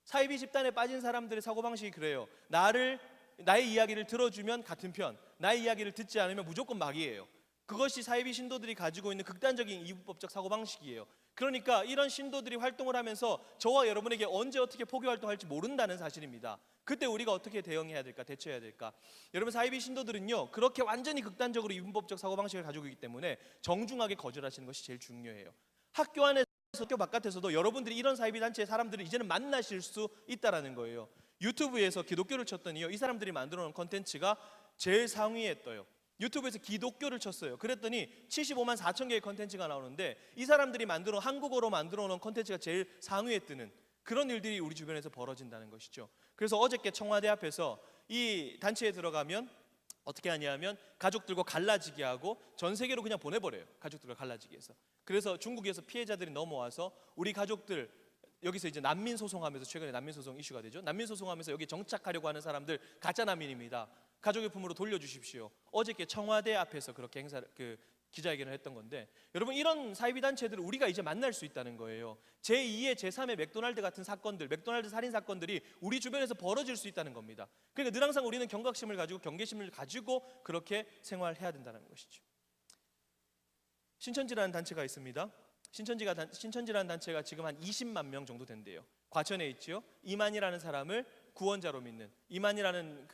사이비 집단에 빠진 사람들의 사고방식이 그래요. 나의 이야기를 들어주면 같은 편, 나의 이야기를 듣지 않으면 무조건 마귀예요. 그것이 사이비 신도들이 가지고 있는 극단적인 이분법적 사고방식이에요. 그러니까 이런 신도들이 활동을 하면서 저와 여러분에게 언제 어떻게 포교 활동할지 모른다는 사실입니다. 그때 우리가 어떻게 대응해야 될까, 대처해야 될까? 여러분, 사이비 신도들은요 그렇게 완전히 극단적으로 이분법적 사고방식을 가지고 있기 때문에 정중하게 거절하시는 것이 제일 중요해요. 학교 안에서, 학교 바깥에서도 여러분들이 이런 사이비 단체의 사람들을 이제는 만나실 수 있다라는 거예요. 유튜브에서 기독교를 쳤더니요, 이 사람들이 만들어 놓은 컨텐츠가 제일 상위에 떠요. 유튜브에서 기독교를 쳤어요. 그랬더니 75만 4천 개의 컨텐츠가 나오는데 이 사람들이 한국어로 만들어 놓은 컨텐츠가 제일 상위에 뜨는 그런 일들이 우리 주변에서 벌어진다는 것이죠. 그래서 어저께 청와대 앞에서 이 단체에 들어가면 어떻게 하냐면 가족들과 갈라지게 하고 전 세계로 그냥 보내버려요. 가족들과 갈라지게 해서. 그래서 중국에서 피해자들이 넘어와서 우리 가족들, 여기서 이제 난민 소송하면서, 최근에 난민 소송 이슈가 되죠. 난민 소송하면서 여기 정착하려고 하는 사람들 가짜 난민입니다. 가족의 품으로 돌려주십시오. 어저께 청와대 앞에서 그렇게 기자회견을 했던 건데, 여러분 이런 사이비 단체들을 우리가 이제 만날 수 있다는 거예요. 제2의 제3의 맥도날드 같은 사건들, 맥도날드 살인 사건들이 우리 주변에서 벌어질 수 있다는 겁니다. 그러니까 늘 항상 우리는 경각심을 가지고 경계심을 가지고 그렇게 생활해야 된다는 것이죠. 신천지라는 단체가 있습니다. 신천지라는 단체가 지금 한 20만 명 정도 된대요. 과천에 있지요. 이만이라는 사람을 구원자로 믿는, 이만이라는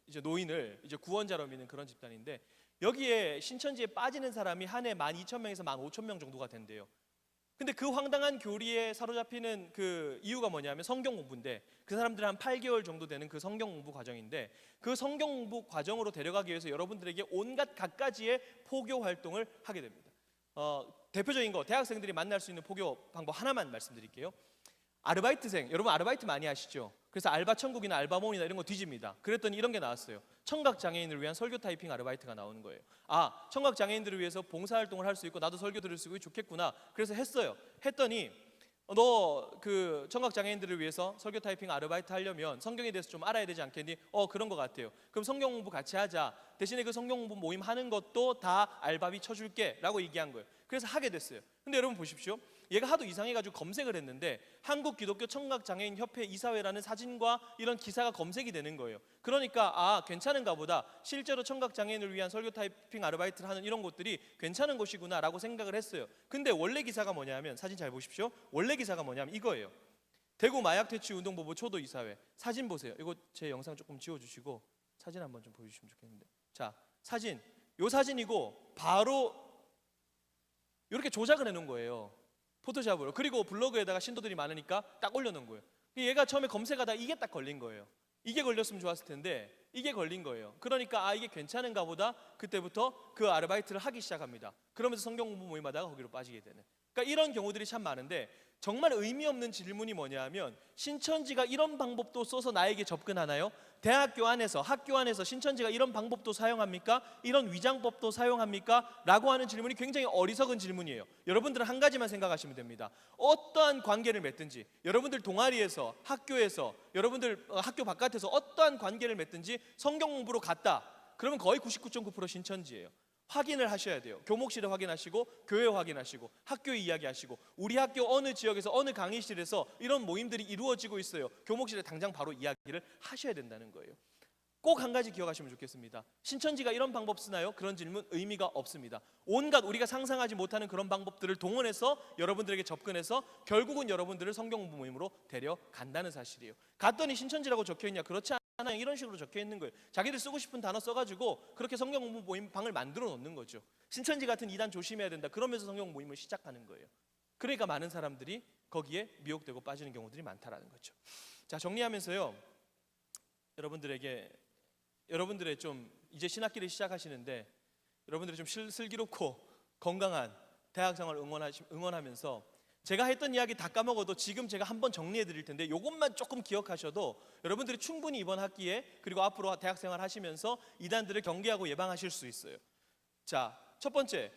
이제 노인을 이제 구원자로 믿는 그런 집단인데, 여기에 신천지에 빠지는 사람이 한 해 12,000명에서 15,000명 정도가 된대요. 근데 그 황당한 교리에 사로잡히는 그 이유가 뭐냐면 성경 공부인데, 그 사람들은 한 8개월 정도 되는 그 성경 공부 과정인데, 그 성경 공부 과정으로 데려가기 위해서 여러분들에게 온갖 갖가지의 포교 활동을 하게 됩니다. 대표적인 거, 대학생들이 만날 수 있는 포교 방법 하나만 말씀드릴게요. 아르바이트생, 여러분 아르바이트 많이 하시죠? 그래서 알바천국이나 알바몬이나 이런 거 뒤집니다. 그랬더니 이런 게 나왔어요. 청각장애인을 위한 설교 타이핑 아르바이트가 나오는 거예요. 아, 청각장애인들을 위해서 봉사활동을 할 수 있고 나도 설교 들을 수 있고 좋겠구나. 그래서 했어요. 했더니 너 그 청각장애인들을 위해서 설교 타이핑 아르바이트 하려면 성경에 대해서 좀 알아야 되지 않겠니? 그런 것 같아요. 그럼 성경 공부 같이 하자. 대신에 그 성경 공부 모임 하는 것도 다 알바비 쳐줄게 라고 얘기한 거예요. 그래서 하게 됐어요. 근데 여러분 보십시오. 얘가 하도 이상해가지고 검색을 했는데 한국 기독교 청각장애인 협회 이사회라는 사진과 이런 기사가 검색이 되는 거예요. 그러니까 괜찮은가 보다, 실제로 청각장애인을 위한 설교 타이핑 아르바이트를 하는 이런 곳들이 괜찮은 곳이구나 라고 생각을 했어요. 근데 원래 기사가 뭐냐면, 사진 잘 보십시오. 원래 기사가 뭐냐면 이거예요. 대구 마약퇴치운동본부 초도 이사회. 사진 보세요. 이거 제 영상 조금 지워주시고 사진 한번 좀 보여주시면 좋겠는데, 자 사진, 요 사진이고 바로 이렇게 조작을 해놓은 거예요. 포토샵으로. 그리고 블로그에다가 신도들이 많으니까 딱 올려놓은 거예요. 얘가 처음에 검색하다 이게 딱 걸린 거예요. 이게 걸렸으면 좋았을 텐데 이게 걸린 거예요. 그러니까 이게 괜찮은가 보다, 그때부터 그 아르바이트를 하기 시작합니다. 그러면서 성경 공부 모임 하다가 거기로 빠지게 되는 그러니까 이런 경우들이 참 많은데 정말 의미 없는 질문이 뭐냐면 신천지가 이런 방법도 써서 나에게 접근하나요? 대학교 안에서 학교 안에서 신천지가 이런 방법도 사용합니까? 이런 위장법도 사용합니까? 라고 하는 질문이 굉장히 어리석은 질문이에요. 여러분들은 한 가지만 생각하시면 됩니다. 어떠한 관계를 맺든지 여러분들 동아리에서 학교에서 여러분들 학교 바깥에서 어떠한 관계를 맺든지 성경 공부로 갔다. 그러면 거의 99.9% 신천지예요. 확인을 하셔야 돼요. 교목실에 확인하시고 교회 확인하시고 학교에 이야기하시고 우리 학교 어느 지역에서 어느 강의실에서 이런 모임들이 이루어지고 있어요. 교목실에 당장 바로 이야기를 하셔야 된다는 거예요. 꼭 한 가지 기억하시면 좋겠습니다. 신천지가 이런 방법 쓰나요? 그런 질문 의미가 없습니다. 온갖 우리가 상상하지 못하는 그런 방법들을 동원해서 여러분들에게 접근해서 결국은 여러분들을 성경 공부 모임으로 데려간다는 사실이에요. 갔더니 신천지라고 적혀있냐? 그렇지 않아요. 이런 식으로 적혀있는 거예요. 자기들 쓰고 싶은 단어 써가지고 그렇게 성경 공부 모임 방을 만들어 놓는 거죠. 신천지 같은 이단 조심해야 된다. 그러면서 성경 모임을 시작하는 거예요. 그러니까 많은 사람들이 거기에 미혹되고 빠지는 경우들이 많다라는 거죠. 자, 정리하면서요. 여러분들의 좀 이제 신학기를 시작하시는데 여러분들이 좀 슬기롭고 건강한 대학생활 응원하면서 제가 했던 이야기 다 까먹어도 지금 제가 한번 정리해 드릴 텐데 이것만 조금 기억하셔도 여러분들이 충분히 이번 학기에 그리고 앞으로 대학생활 하시면서 이단들을 경계하고 예방하실 수 있어요. 자, 첫 번째,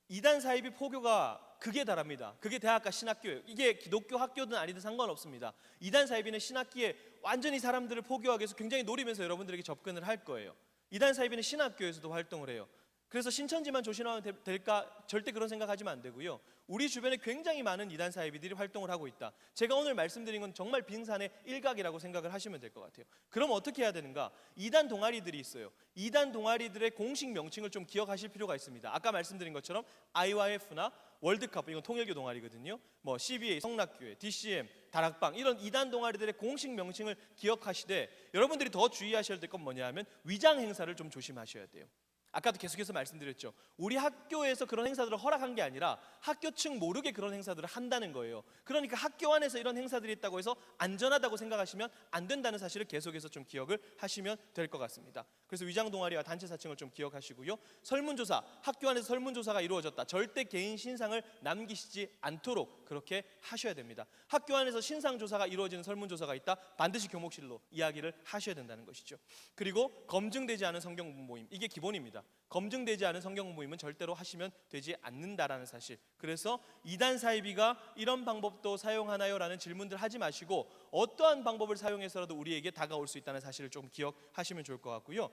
이단 사이비 포교가 극에 달합니다. 그게 대학과 신학교예요. 이게 기독교 학교든 아니든 상관없습니다. 이단 사이비는 신학기에 완전히 사람들을 포교하기 위해서 굉장히 노리면서 여러분들에게 접근을 할 거예요. 이단 사이비는 신학교에서도 활동을 해요. 그래서 신천지만 조심하면 될까? 절대 그런 생각하시면 안 되고요. 우리 주변에 굉장히 많은 이단 사이비들이 활동을 하고 있다. 제가 오늘 말씀드린 건 정말 빙산의 일각이라고 생각을 하시면 될 것 같아요. 그럼 어떻게 해야 되는가? 이단 동아리들이 있어요. 이단 동아리들의 공식 명칭을 좀 기억하실 필요가 있습니다. 아까 말씀드린 것처럼 IYF나 월드컵, 이건 통일교 동아리거든요. 뭐 CBA, 성락교회, DCM, 다락방 이런 이단 동아리들의 공식 명칭을 기억하시되 여러분들이 더 주의하셔야 될 건 뭐냐면 위장 행사를 좀 조심하셔야 돼요. 아까도 계속해서 말씀드렸죠. 우리 학교에서 그런 행사들을 허락한 게 아니라 학교 측 모르게 그런 행사들을 한다는 거예요. 그러니까 학교 안에서 이런 행사들이 있다고 해서 안전하다고 생각하시면 안 된다는 사실을 계속해서 좀 기억을 하시면 될 것 같습니다. 그래서 위장 동아리와 단체 사칭을 좀 기억하시고요. 설문조사, 학교 안에서 설문조사가 이루어졌다. 절대 개인 신상을 남기시지 않도록 그렇게 하셔야 됩니다. 학교 안에서 신상조사가 이루어지는 설문조사가 있다. 반드시 교목실로 이야기를 하셔야 된다는 것이죠. 그리고 검증되지 않은 성경 공부 모임, 이게 기본입니다. 검증되지 않은 성경 공부 모임은 절대로 하시면 되지 않는다라는 사실. 그래서 이단 사이비가 이런 방법도 사용하나요? 라는 질문들 하지 마시고 어떠한 방법을 사용해서라도 우리에게 다가올 수 있다는 사실을 좀 기억하시면 좋을 것 같고요.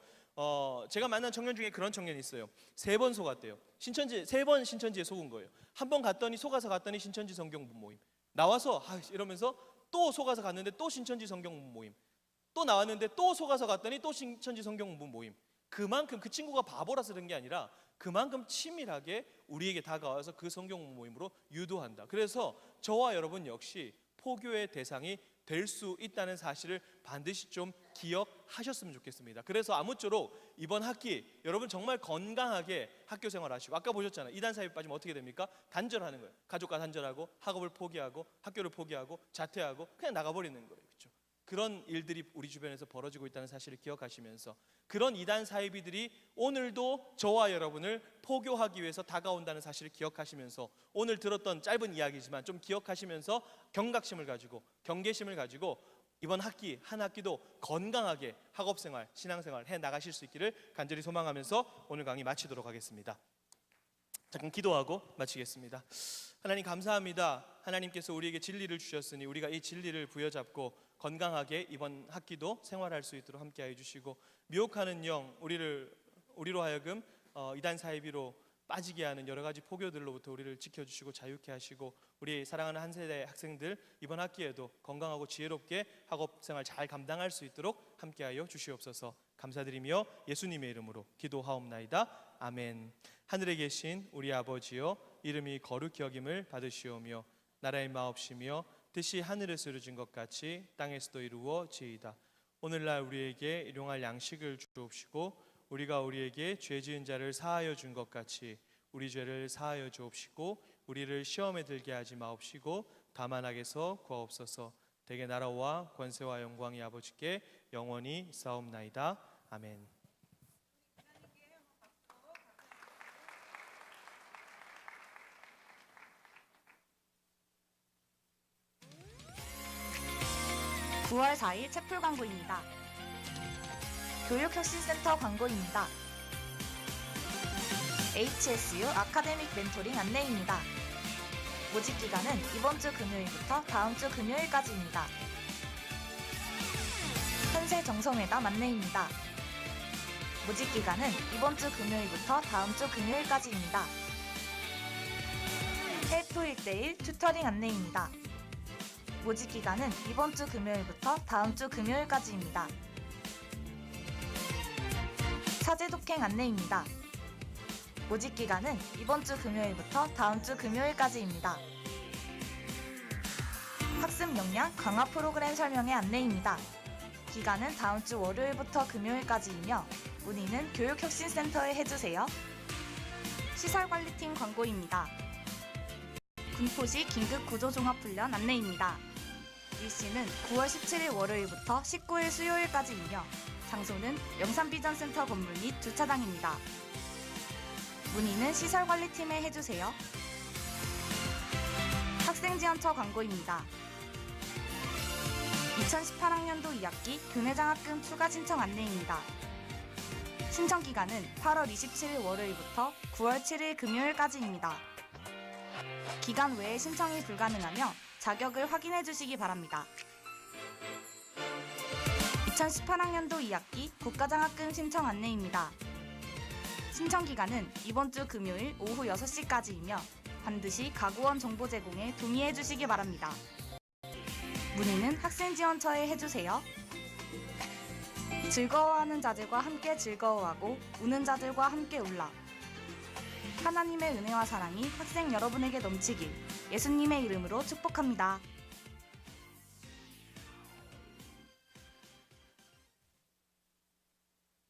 제가 만난 청년 중에 그런 청년이 있어요. 3번 속았대요. 3번 신천지에 속은 거예요. 한 번 속아서 갔더니 신천지 성경 공부 모임. 나와서 이러면서 또 속아서 갔는데 또 신천지 성경 공부 모임. 또 나왔는데 또 속아서 갔더니 또 신천지 성경 공부 모임. 그만큼 그 친구가 바보라서 그런 게 아니라 그만큼 치밀하게 우리에게 다가와서 그 성경 모임으로 유도한다. 그래서 저와 여러분 역시 포교의 대상이 될 수 있다는 사실을 반드시 좀 기억하셨으면 좋겠습니다. 그래서 아무쪼록 이번 학기 여러분 정말 건강하게 학교 생활하시고, 아까 보셨잖아요. 이단 사이에 빠지면 어떻게 됩니까? 단절하는 거예요. 가족과 단절하고 학업을 포기하고 학교를 포기하고 자퇴하고 그냥 나가버리는 거예요. 그렇죠? 그런 일들이 우리 주변에서 벌어지고 있다는 사실을 기억하시면서 그런 이단 사이비들이 오늘도 저와 여러분을 포교하기 위해서 다가온다는 사실을 기억하시면서 오늘 들었던 짧은 이야기지만 좀 기억하시면서 경각심을 가지고 경계심을 가지고 이번 학기 한 학기도 건강하게 학업생활, 신앙생활 해 나가실 수 있기를 간절히 소망하면서 오늘 강의 마치도록 하겠습니다. 잠깐 기도하고 마치겠습니다. 하나님 감사합니다. 하나님께서 우리에게 진리를 주셨으니 우리가 이 진리를 부여잡고 건강하게 이번 학기도 생활할 수 있도록 함께하여 주시고, 미혹하는 영 우리로 하여금 이단 사이비로 빠지게 하는 여러 가지 포교들로부터 우리를 지켜주시고 자유케 하시고, 우리 사랑하는 한 세대 학생들 이번 학기에도 건강하고 지혜롭게 학업생활 잘 감당할 수 있도록 함께하여 주시옵소서. 감사드리며 예수님의 이름으로 기도하옵나이다. 아멘. 하늘에 계신 우리 아버지여, 이름이 거룩히 여김을 받으시오며 나라의 마옵시며 뜻이 하늘에서 이루어진 것 같이 땅에서도 이루어지이다. 오늘날 우리에게 일용할 양식을 주옵시고 우리가 우리에게 죄 지은 자를 사하여 준 것 같이 우리 죄를 사하여 주옵시고 우리를 시험에 들게 하지 마옵시고 다만 악에서 구하옵소서. 대개 나라와 권세와 영광이 아버지께 영원히 있사옵나이다. 아멘. 9월 4일 채플 광고입니다. 교육혁신센터 광고입니다. HSU 아카데믹 멘토링 안내입니다. 모집 기간은 이번 주 금요일부터 다음 주 금요일까지입니다. 현세 정성회담 안내입니다. 모집 기간은 이번 주 금요일부터 다음 주 금요일까지입니다. 헬프 1대1 튜터링 안내입니다. 모집 기간은 이번 주 금요일부터 다음 주 금요일까지입니다. 사제 독행 안내입니다. 모집 기간은 이번 주 금요일부터 다음 주 금요일까지입니다. 학습 역량 강화 프로그램 설명회 안내입니다. 기간은 다음 주 월요일부터 금요일까지이며 문의는 교육혁신센터에 해주세요. 시설관리팀 광고입니다. 군포시 긴급구조종합훈련 안내입니다. 일시는 9월 17일 월요일부터 19일 수요일까지이며 장소는 영산비전센터 건물 및 주차장입니다. 문의는 시설관리팀에 해주세요. 학생지원처 광고입니다. 2018학년도 2학기 교내장학금 추가 신청 안내입니다. 신청 기간은 8월 27일 월요일부터 9월 7일 금요일까지입니다. 기간 외에 신청이 불가능하며 자격을 확인해 주시기 바랍니다. 2018학년도 2학기 국가장학금 신청 안내입니다. 신청 기간은 이번 주 금요일 오후 6시까지이며 반드시 가구원 정보 제공에 동의해 주시기 바랍니다. 문의는 학생지원처에 해주세요. 즐거워하는 자들과 함께 즐거워하고 우는 자들과 함께 울라. 하나님의 은혜와 사랑이 학생 여러분에게 넘치길 예수님의 이름으로 축복합니다.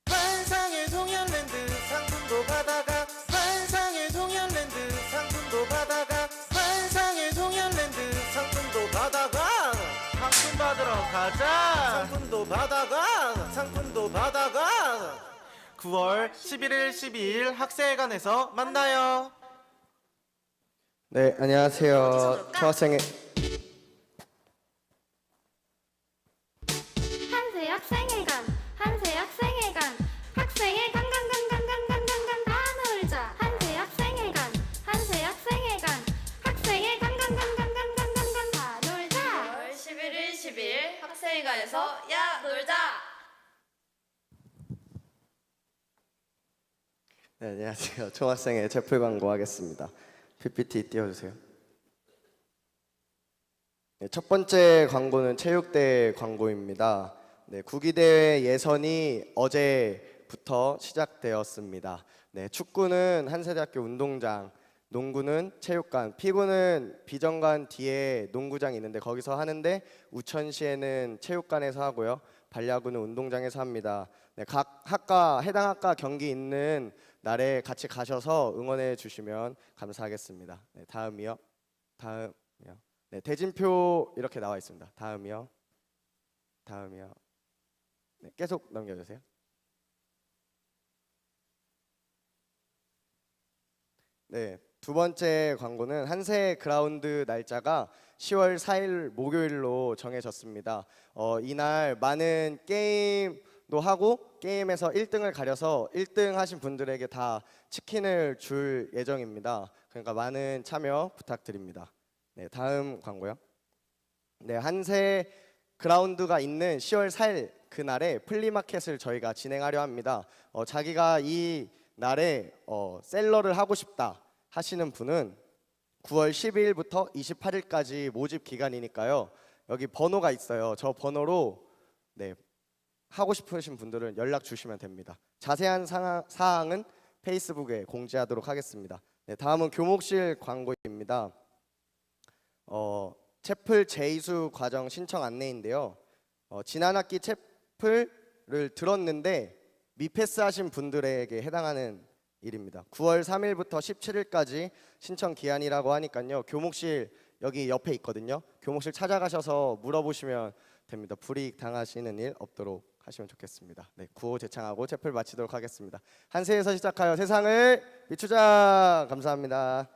환상의 동현랜드 상품도 받아가 환상의 동현랜드 상품도 받아가 환상의 동현랜드 상품도 받아가 상품 받으러 가자 상품도 받아가 상품도 받아가 9월 11일 12일 학생회관에서 만나요. 네, 안녕하세요. 초학생회 한세 학생회관 한세 학생회관 학생회 강강강강강강강강 다 놀자 한세 학생회관 한세 학생회관 학생회 강강강강강강강 다 놀자 9월 11일 12일 학생회관에서 야 놀자. 네, 안녕하세요. 초학생회 채플 광고하겠습니다. PPT 띄워주세요. 네, 첫 번째 광고는 체육대회 광고입니다. 네, 구기대회 예선이 어제부터 시작되었습니다. 네, 축구는 한세대학교 운동장, 농구는 체육관, 피구는 비정관 뒤에 농구장이 있는데 거기서 하는데 우천시에는 체육관에서 하고요. 발야구는 운동장에서 합니다. 네, 각 학과 해당 학과 경기 있는 날에 같이 가셔서 응원해 주시면 감사하겠습니다. 네, 다음이요. 네, 대진표 이렇게 나와 있습니다. 다음이요. 네, 계속 넘겨주세요. 네, 두 번째 광고는 한세 그라운드 날짜가 10월 4일 목요일로 정해졌습니다. 이날 많은 게임도 하고 게임에서 1등을 가려서 1등 하신 분들에게 다 치킨을 줄 예정입니다. 그러니까 많은 참여 부탁드립니다. 네, 다음 광고요. 네, 한세 그라운드가 있는 10월 4일 그날에 플리마켓을 저희가 진행하려 합니다. 자기가 이 날에 셀러를 하고 싶다 하시는 분은 9월 12일부터 28일까지 모집 기간이니까요. 여기 번호가 있어요. 저 번호로 네, 하고 싶으신 분들은 연락 주시면 됩니다. 자세한 사항은 페이스북에 공지하도록 하겠습니다. 네, 다음은 교목실 광고입니다. 채플 재이수 과정 신청 안내인데요. 지난 학기 채플을 들었는데 미패스하신 분들에게 해당하는 일입니다. 9월 3일부터 17일까지 신청 기한이라고 하니까요. 교목실 여기 옆에 있거든요. 교목실 찾아가셔서 물어보시면 됩니다. 불이익 당하시는 일 없도록 하시면 좋겠습니다. 네, 구호 제창하고 채플 마치도록 하겠습니다. 한세에서 시작하여 세상을 비추자. 감사합니다.